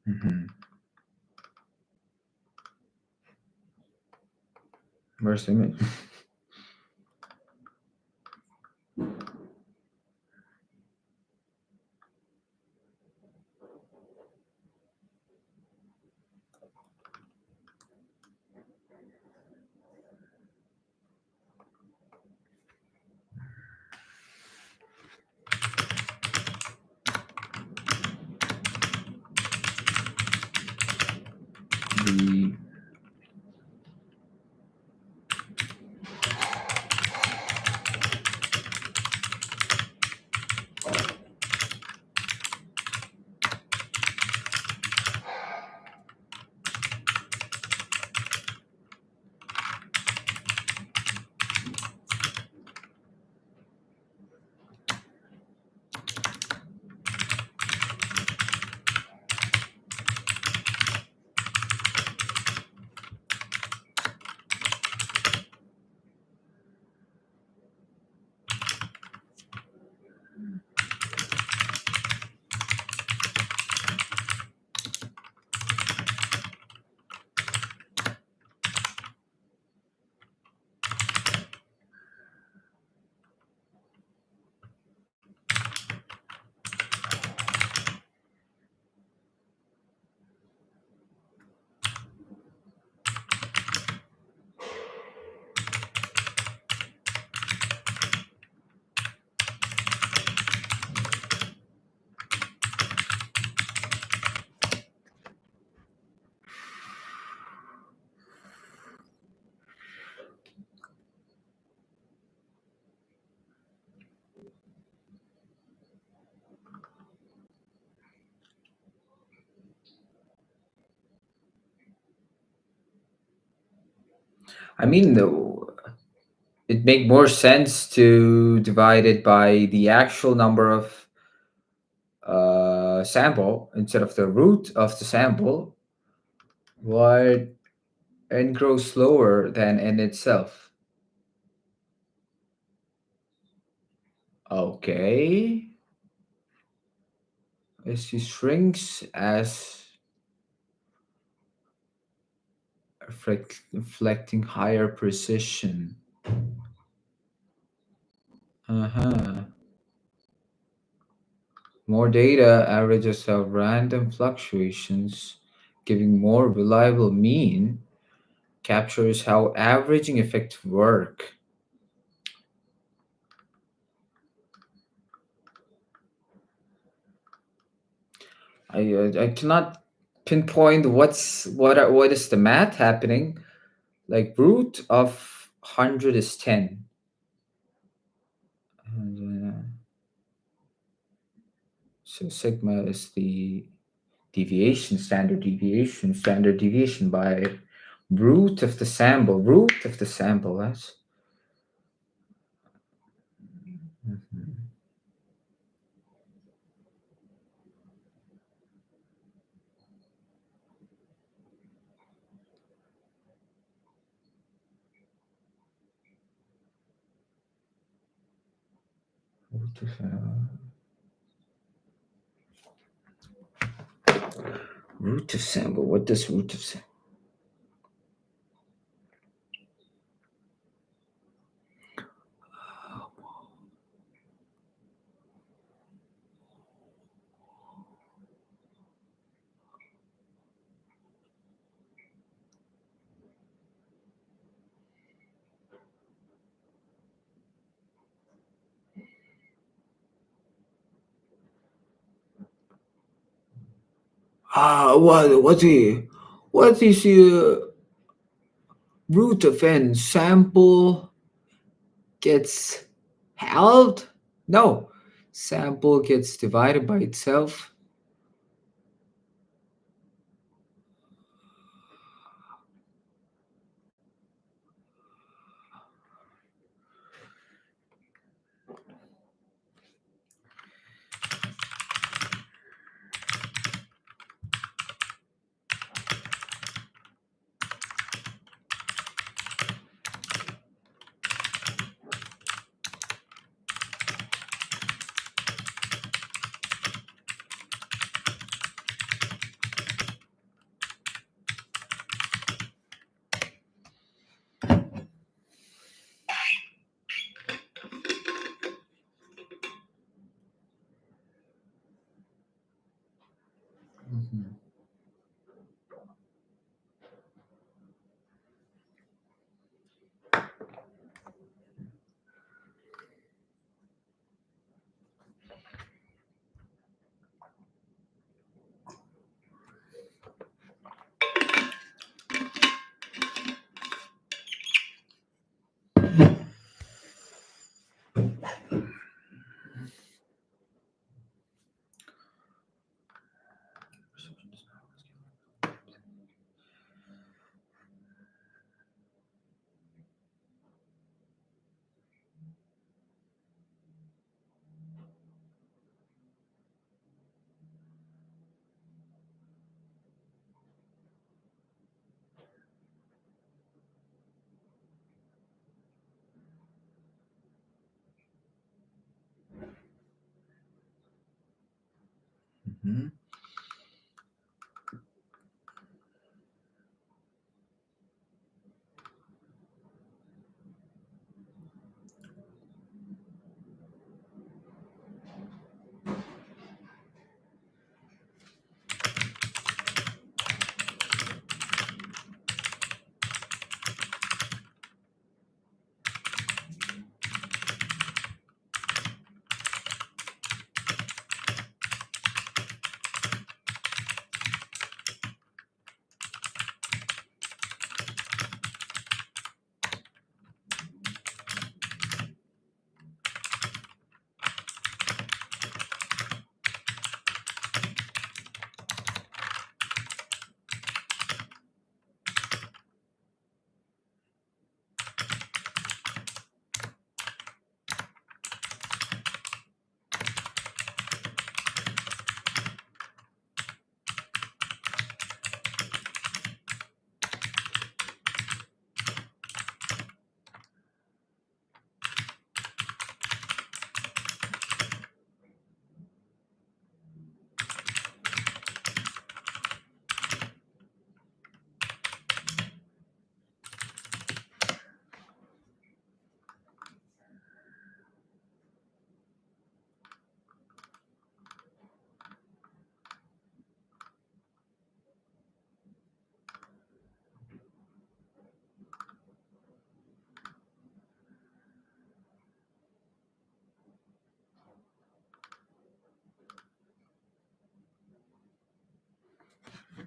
Mm-hmm. Where's the image? The I mean, it make more sense to divide it by the actual number of sample instead of the root of the sample. What n grows slower than n itself. Okay. As she shrinks as reflecting higher precision. Uh-huh. More data averages of random fluctuations, giving more reliable mean, captures how averaging effects work. I cannot pinpoint what is the math happening. Like root of 100 is 10. And, so sigma is the standard deviation by root of the sample. Root of the sample, that's. Mhm. Root of, root of sample. What does root of sample? What is the root of n? Sample gets halved? No, sample gets divided by itself. Mhm.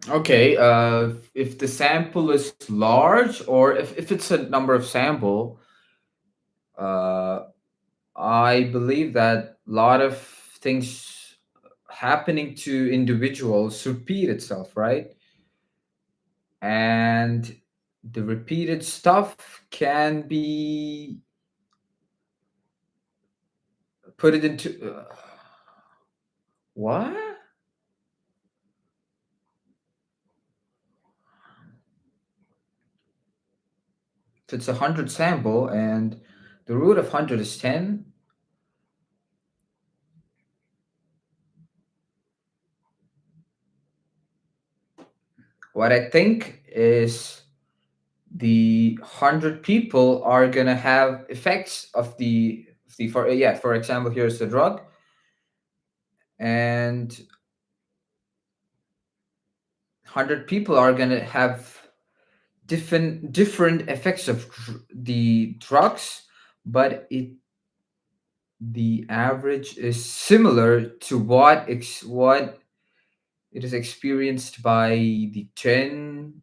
Okay, if the sample is large, or if it's a number of sample, uh, I believe that a lot of things happening to individuals repeat itself, right? And the repeated stuff can be put it into what? If it's 100 sample and the root of 100 is 10, what I think is the 100 people are gonna have effects of the for yeah, for example, here's the drug, and 100 people are gonna have different effects of the drugs, but the average is similar to what it is experienced by the 10,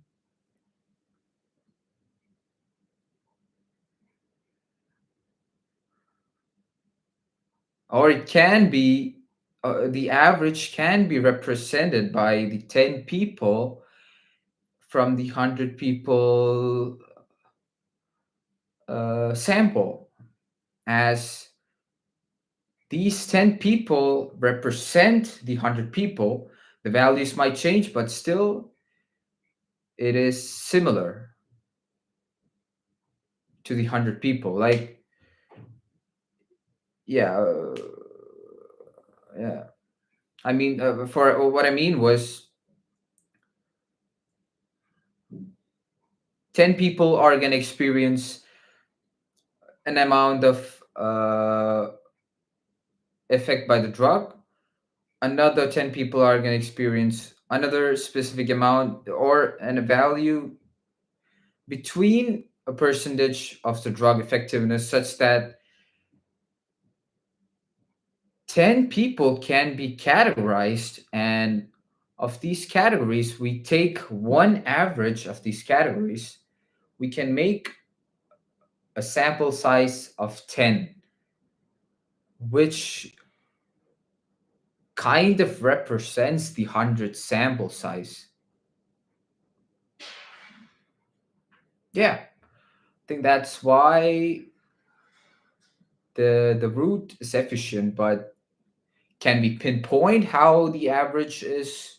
or it can be the average can be represented by the 10 people from the 100 people sample, as these 10 people represent the 100 people. The values might change, but still it is similar to the 100 people. Like, yeah, yeah. I mean, for what I mean was 10 people are going to experience an amount of effect by the drug. Another 10 people are going to experience another specific amount or a value between a percentage of the drug effectiveness, such that 10 people can be categorized, and of these categories we take one average of these categories, we can make a sample size of 10, which kind of represents the 100 sample size. Yeah, I think that's why the root is efficient, but can we pinpoint how the average is?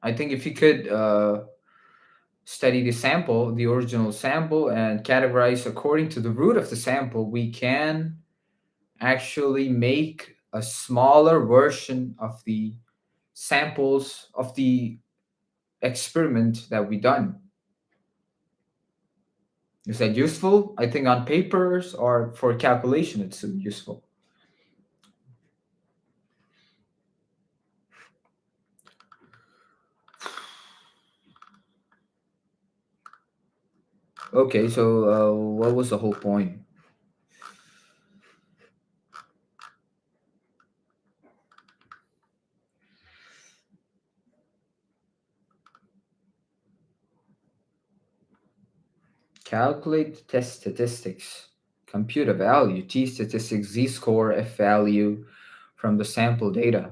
I think if you could study the sample, the original sample, and categorize according to the root of the sample, we can actually make a smaller version of the samples of the experiment that we done. Is that useful? I think on papers or for calculation, it's useful. Okay, so what was the whole point? Calculate test statistics, compute a value, t statistics, z score, f value from the sample data.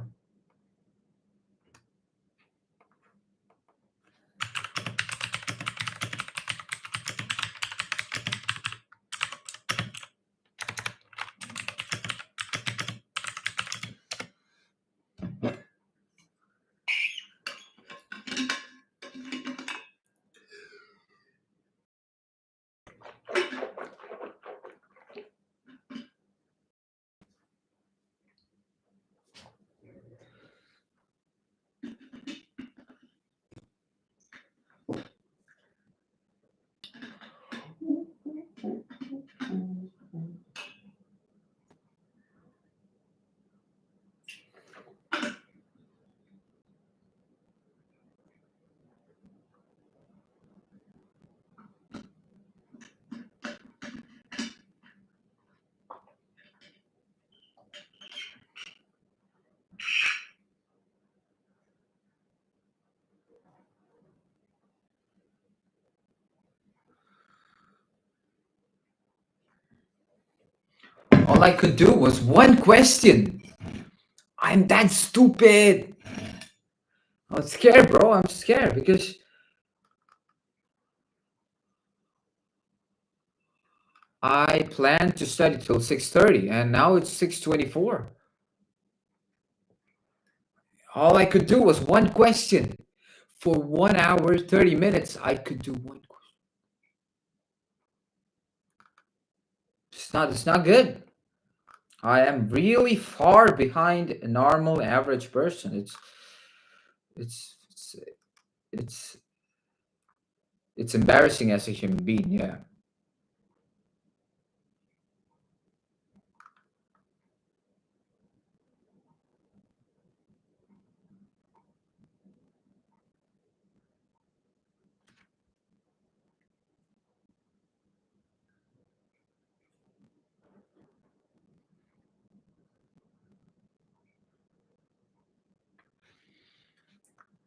All I could do was one question. I'm that stupid. I'm scared, bro. I'm scared because I planned to study till 6:30 and now it's 6:24. All I could do was one question. For 1 hour, 30 minutes, I could do one question. It's not good. I am really far behind a normal average person. It's it's it's it's embarrassing as a human being, yeah.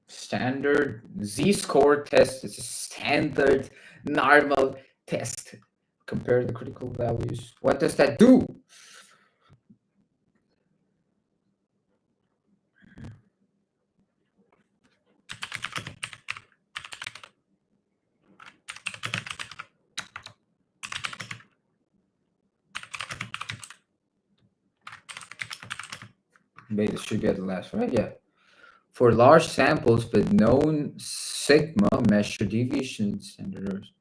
Standard z-score test is a standard normal test. Compare the critical values. What does that do? Wait, it should be at the last, right? Yeah. For large samples with known sigma, measure deviation in standard errors.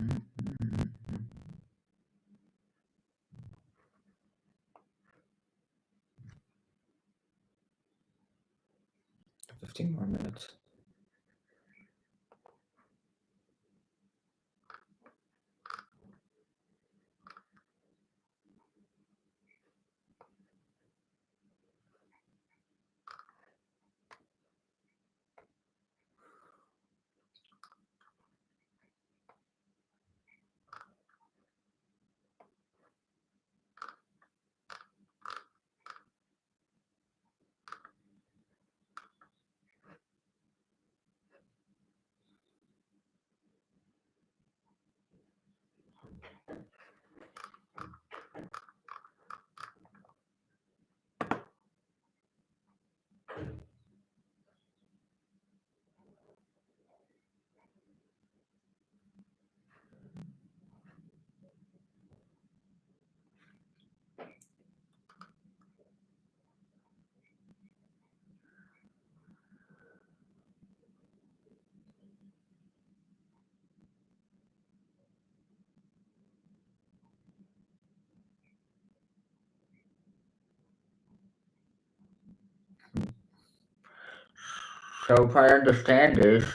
Mhm. 15 more minutes. So if I understand this,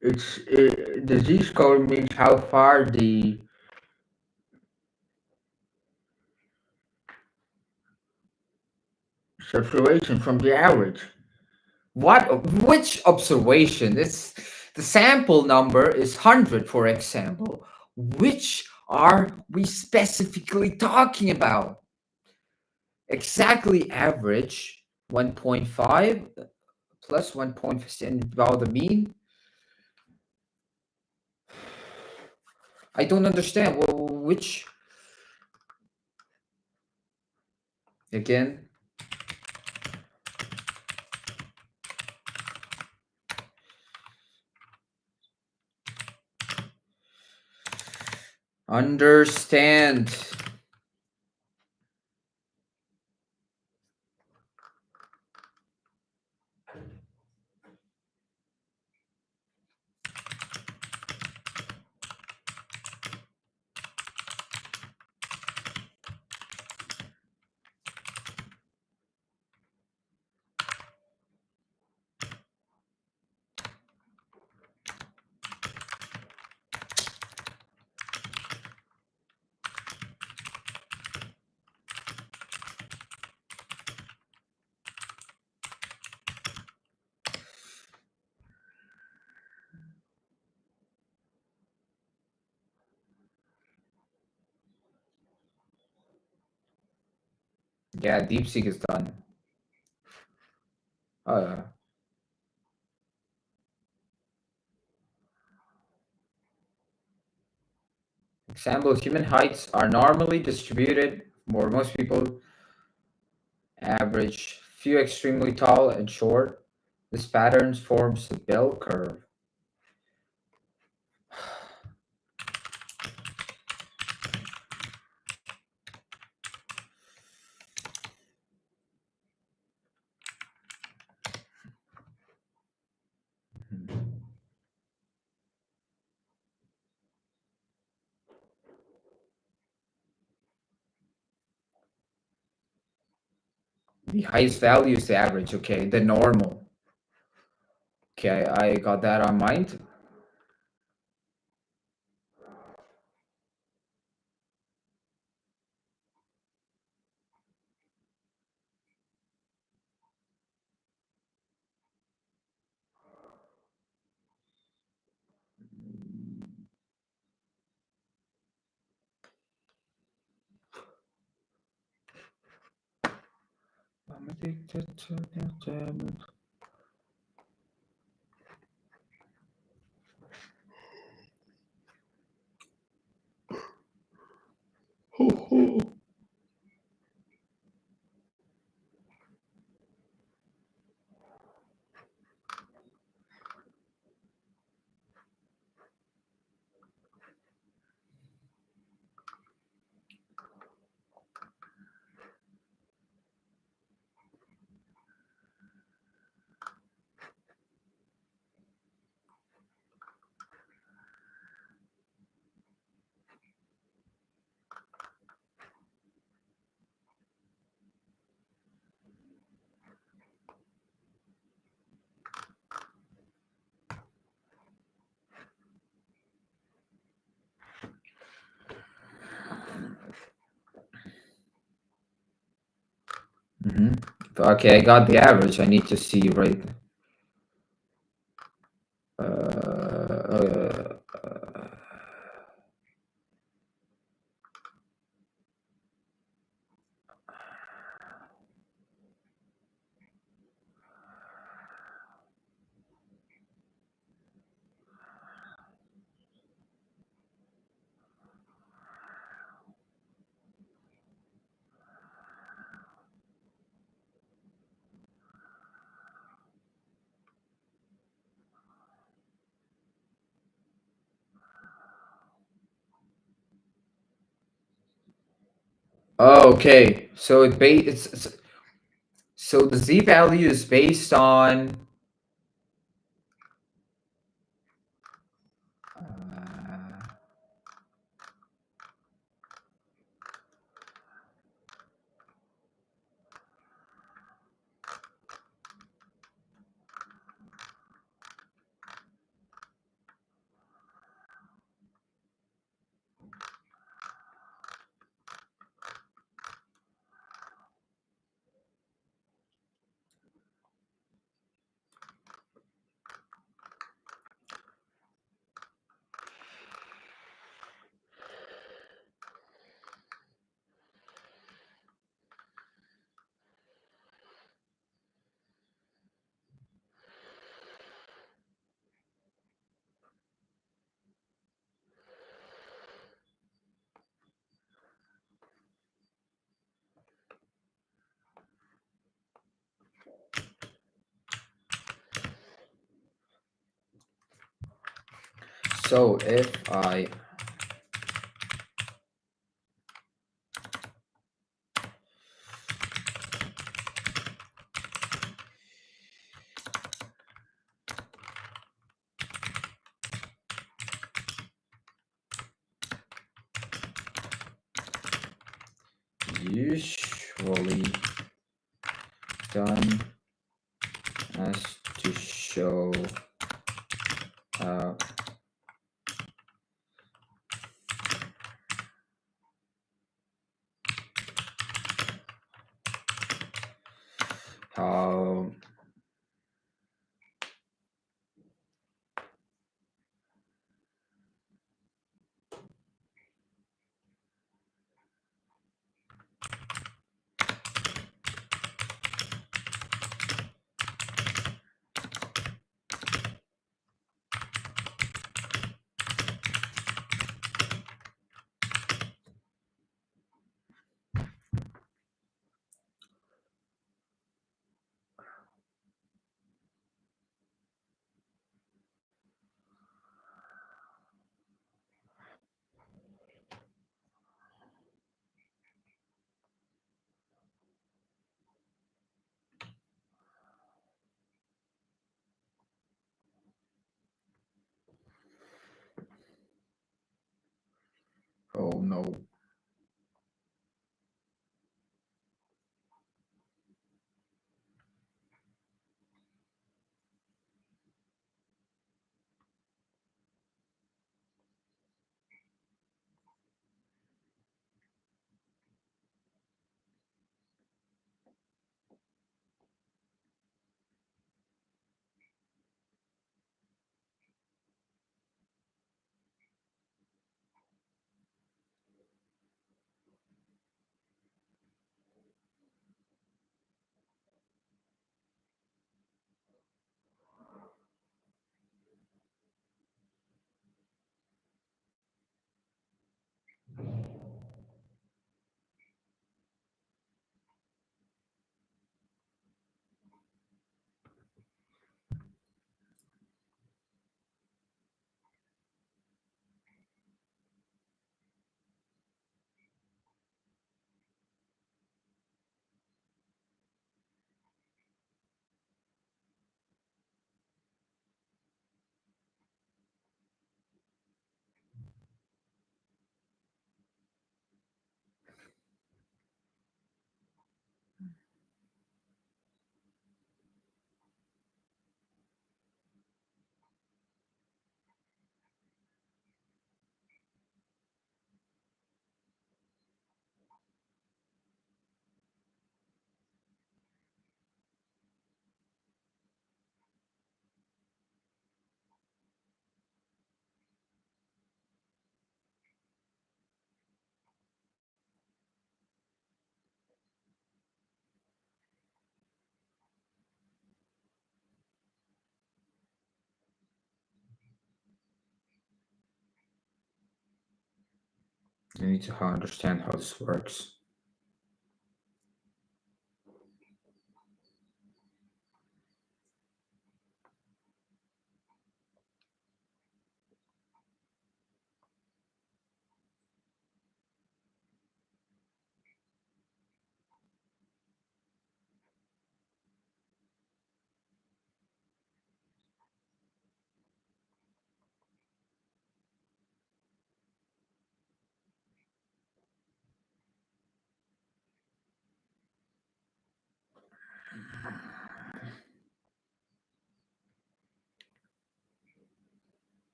the z-score means how far the observation from the average. Which observation? It's the sample number is 100, for example. Which are we specifically talking about? Exactly average 1.5 plus 1.5 about the mean. I don't understand. Which again? Understand. Yeah, DeepSeek is done. Uh, Example, human heights are normally distributed for most people, average, few extremely tall and short. This pattern forms a bell curve. The highest value is the average, okay, the normal. Okay, I got that on mind. I'm addicted to the Okay, I got the average. I need to see right. Uh, oh, okay. So so the z value is based on. Uh, So if I usually done as to show uh, how oh no. I need to understand how this works.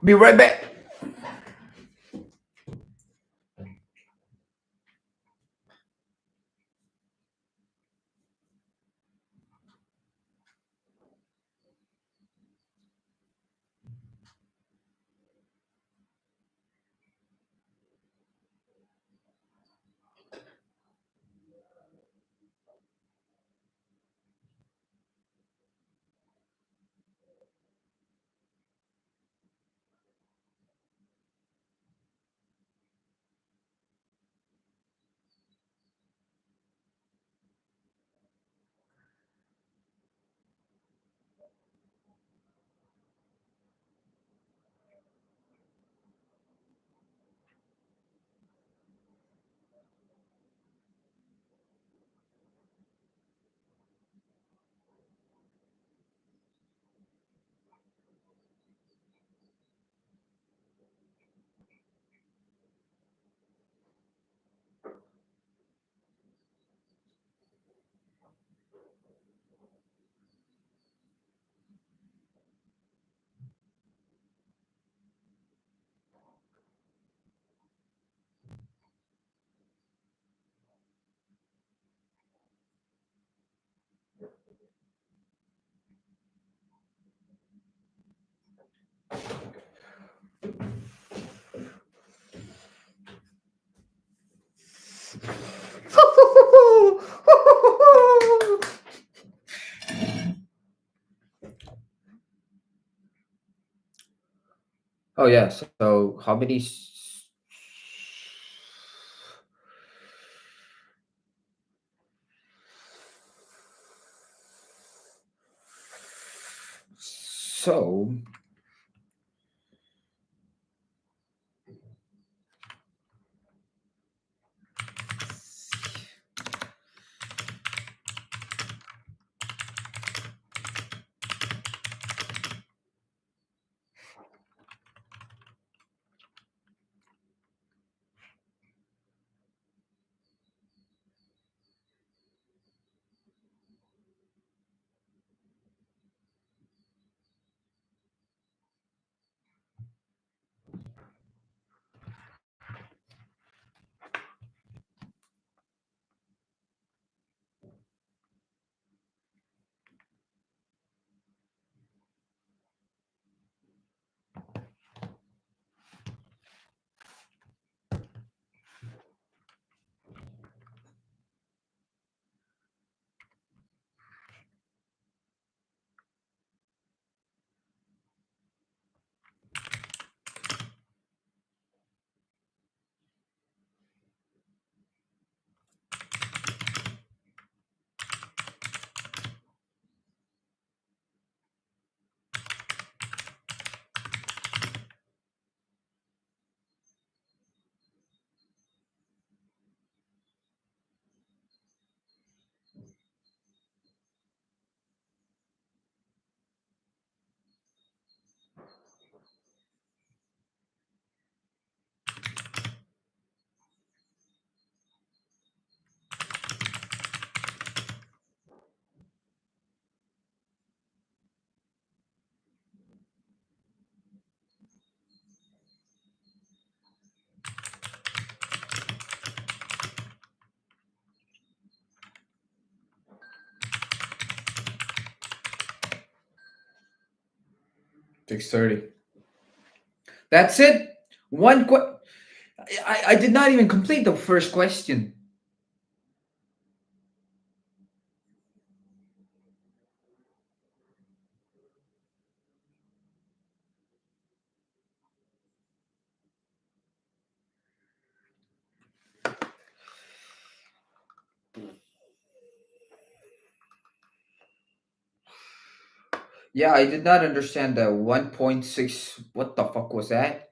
Be right back. Oh yeah. So how many? So $6.30. That's it. One I did not even complete the first question. Yeah, I did not understand the 1.6. What the fuck was that?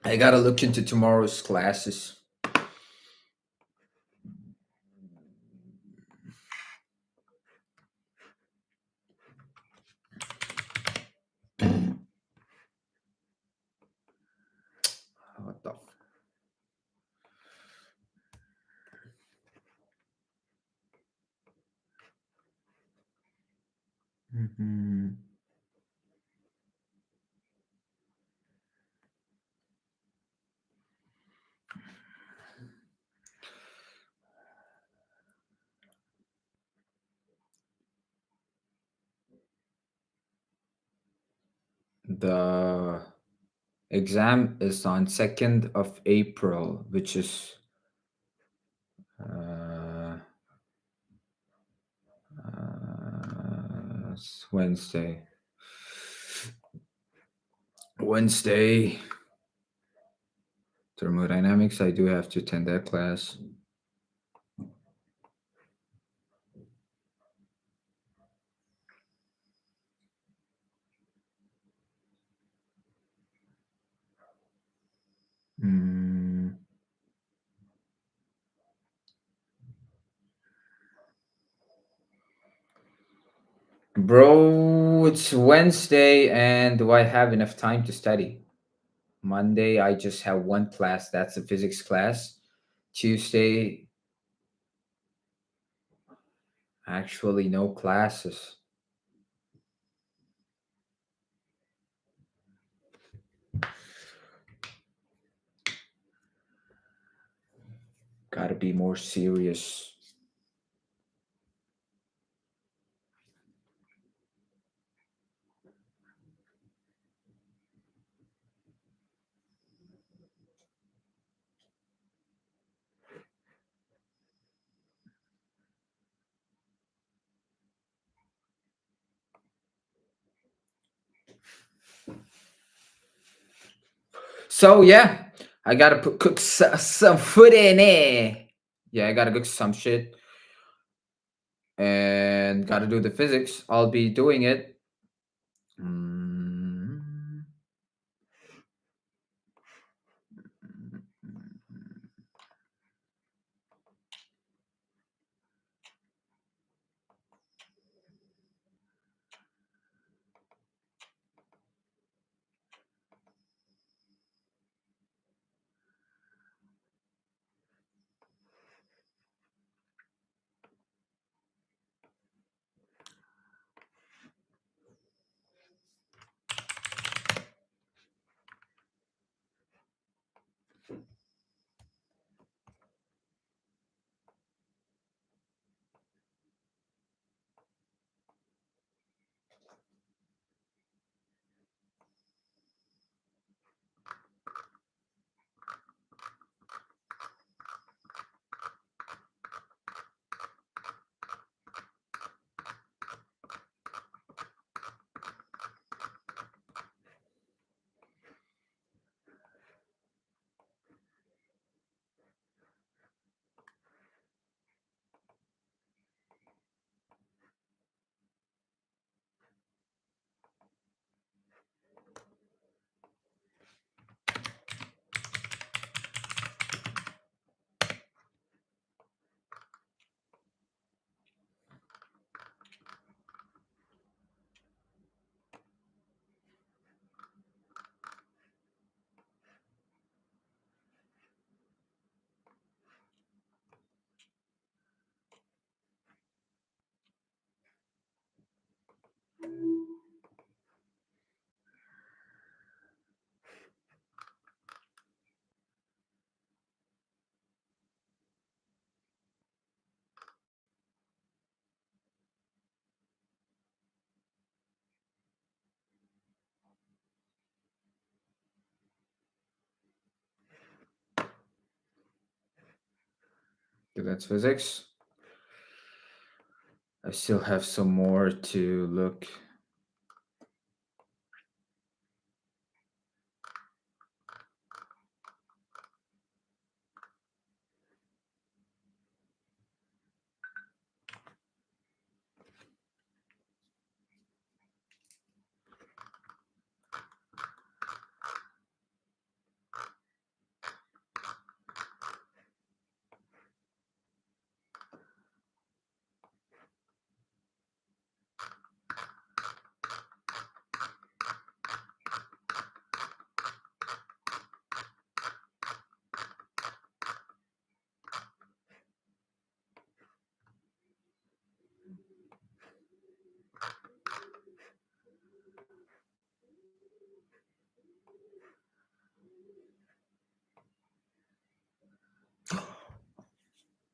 I gotta look into tomorrow's classes. What the? Mhm. The exam is on 2nd of April, which is uh, it's Wednesday. Wednesday. Thermodynamics, I do have to attend that class. Mm. Bro, it's Wednesday, and do I have enough time to study? Monday, I just have one class. That's a physics class. Tuesday, actually, no classes. Gotta be more serious. So, yeah, I gotta cook some food in it. Yeah, I gotta cook some shit and gotta do the physics. I'll be doing it. Mm. So that's physics. I still have some more to look.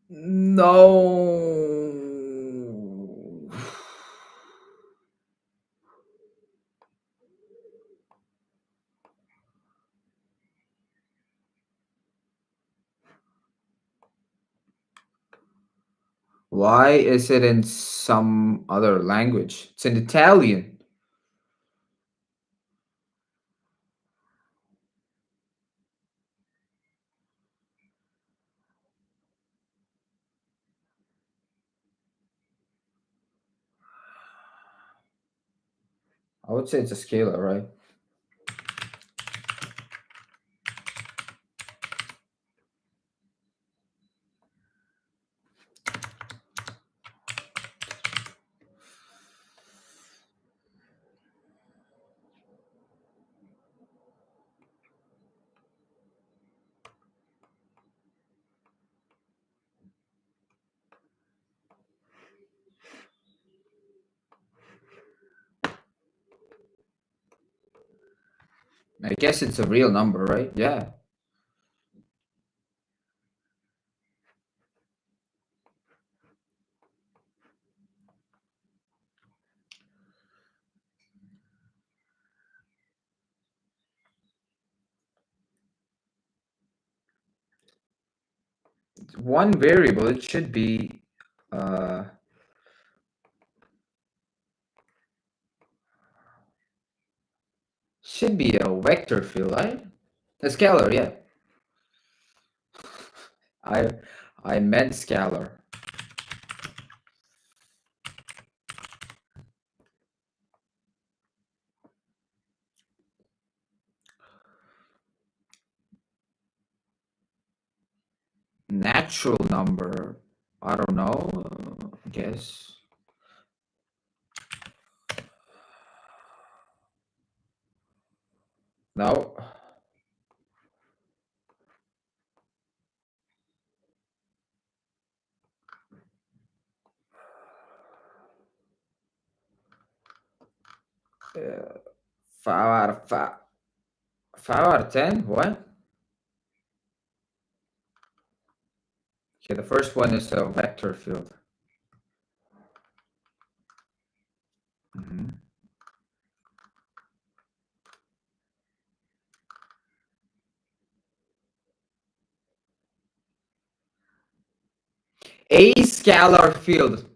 No. Why is it in some other language? It's in Italian. I would say it's a scalar, right? I guess it's a real number, right? Yeah. One variable, it should be uh should be a vector field, right? A scalar, yeah. I I meant scalar. Natural number. I don't know. I guess. No. 5 out of 5. 5 out of 10? What? Okay, the first one is a vector field. Mhm. A scalar field.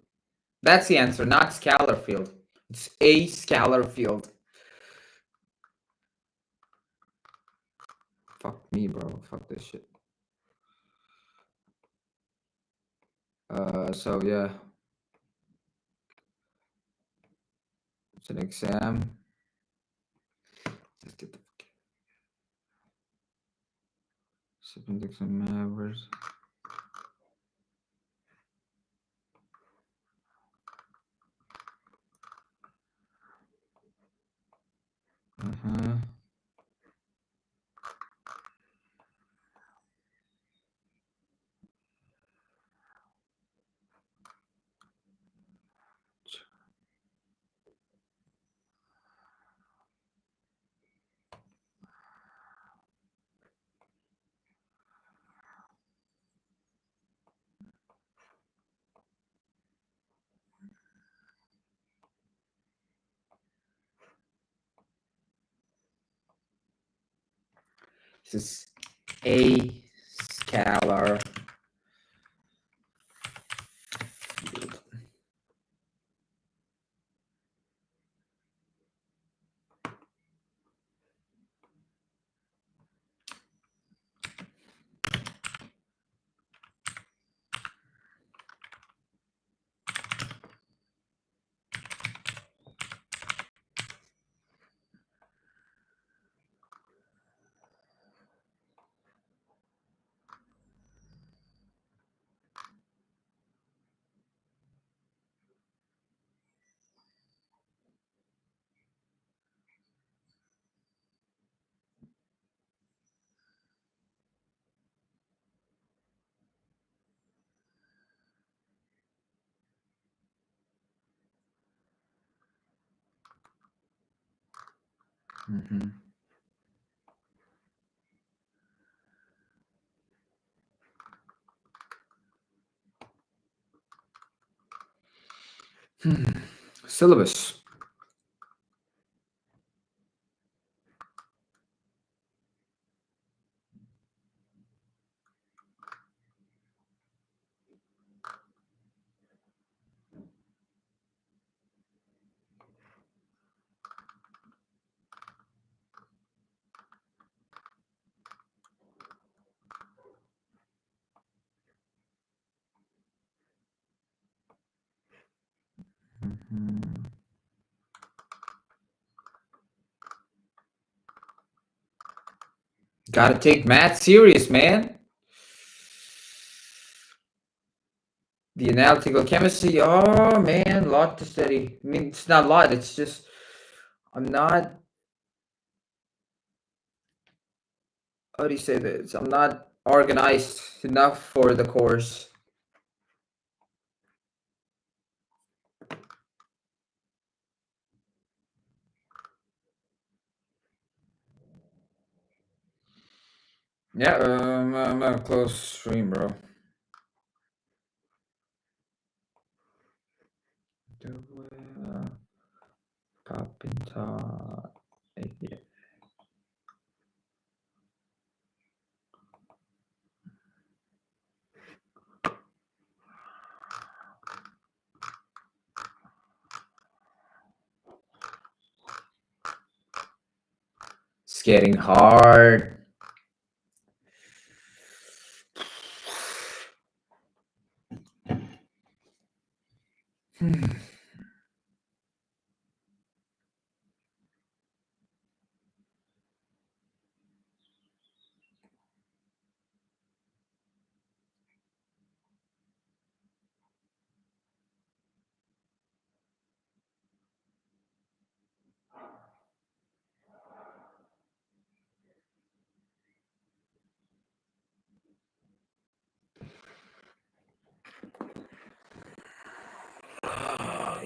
That's the answer, not scalar field. It's a scalar field. Fuck me, bro. Fuck this shit. So yeah. It's an exam. Just get the appendix and matters. Uh-huh. This is a scalar field. Mm-hmm. Syllabus. Mhm. Gotta take math serious, man. The analytical chemistry. Oh man, lot to study. I mean, it's not a lot. It's just I'm not. How do you say this? I'm not organized enough for the course. Yeah, I'm a close stream, bro. Carpenter. Yeah. It's getting hard.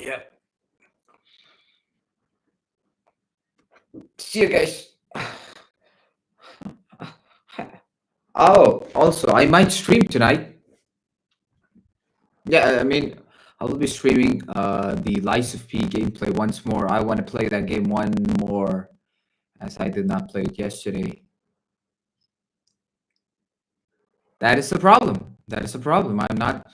Yeah. See you guys. Oh, also, I might stream tonight. Yeah, I mean, I will be streaming the Lies of P gameplay once more. I want to play that game one more, as I did not play it yesterday. That is the problem. That is the problem. I'm not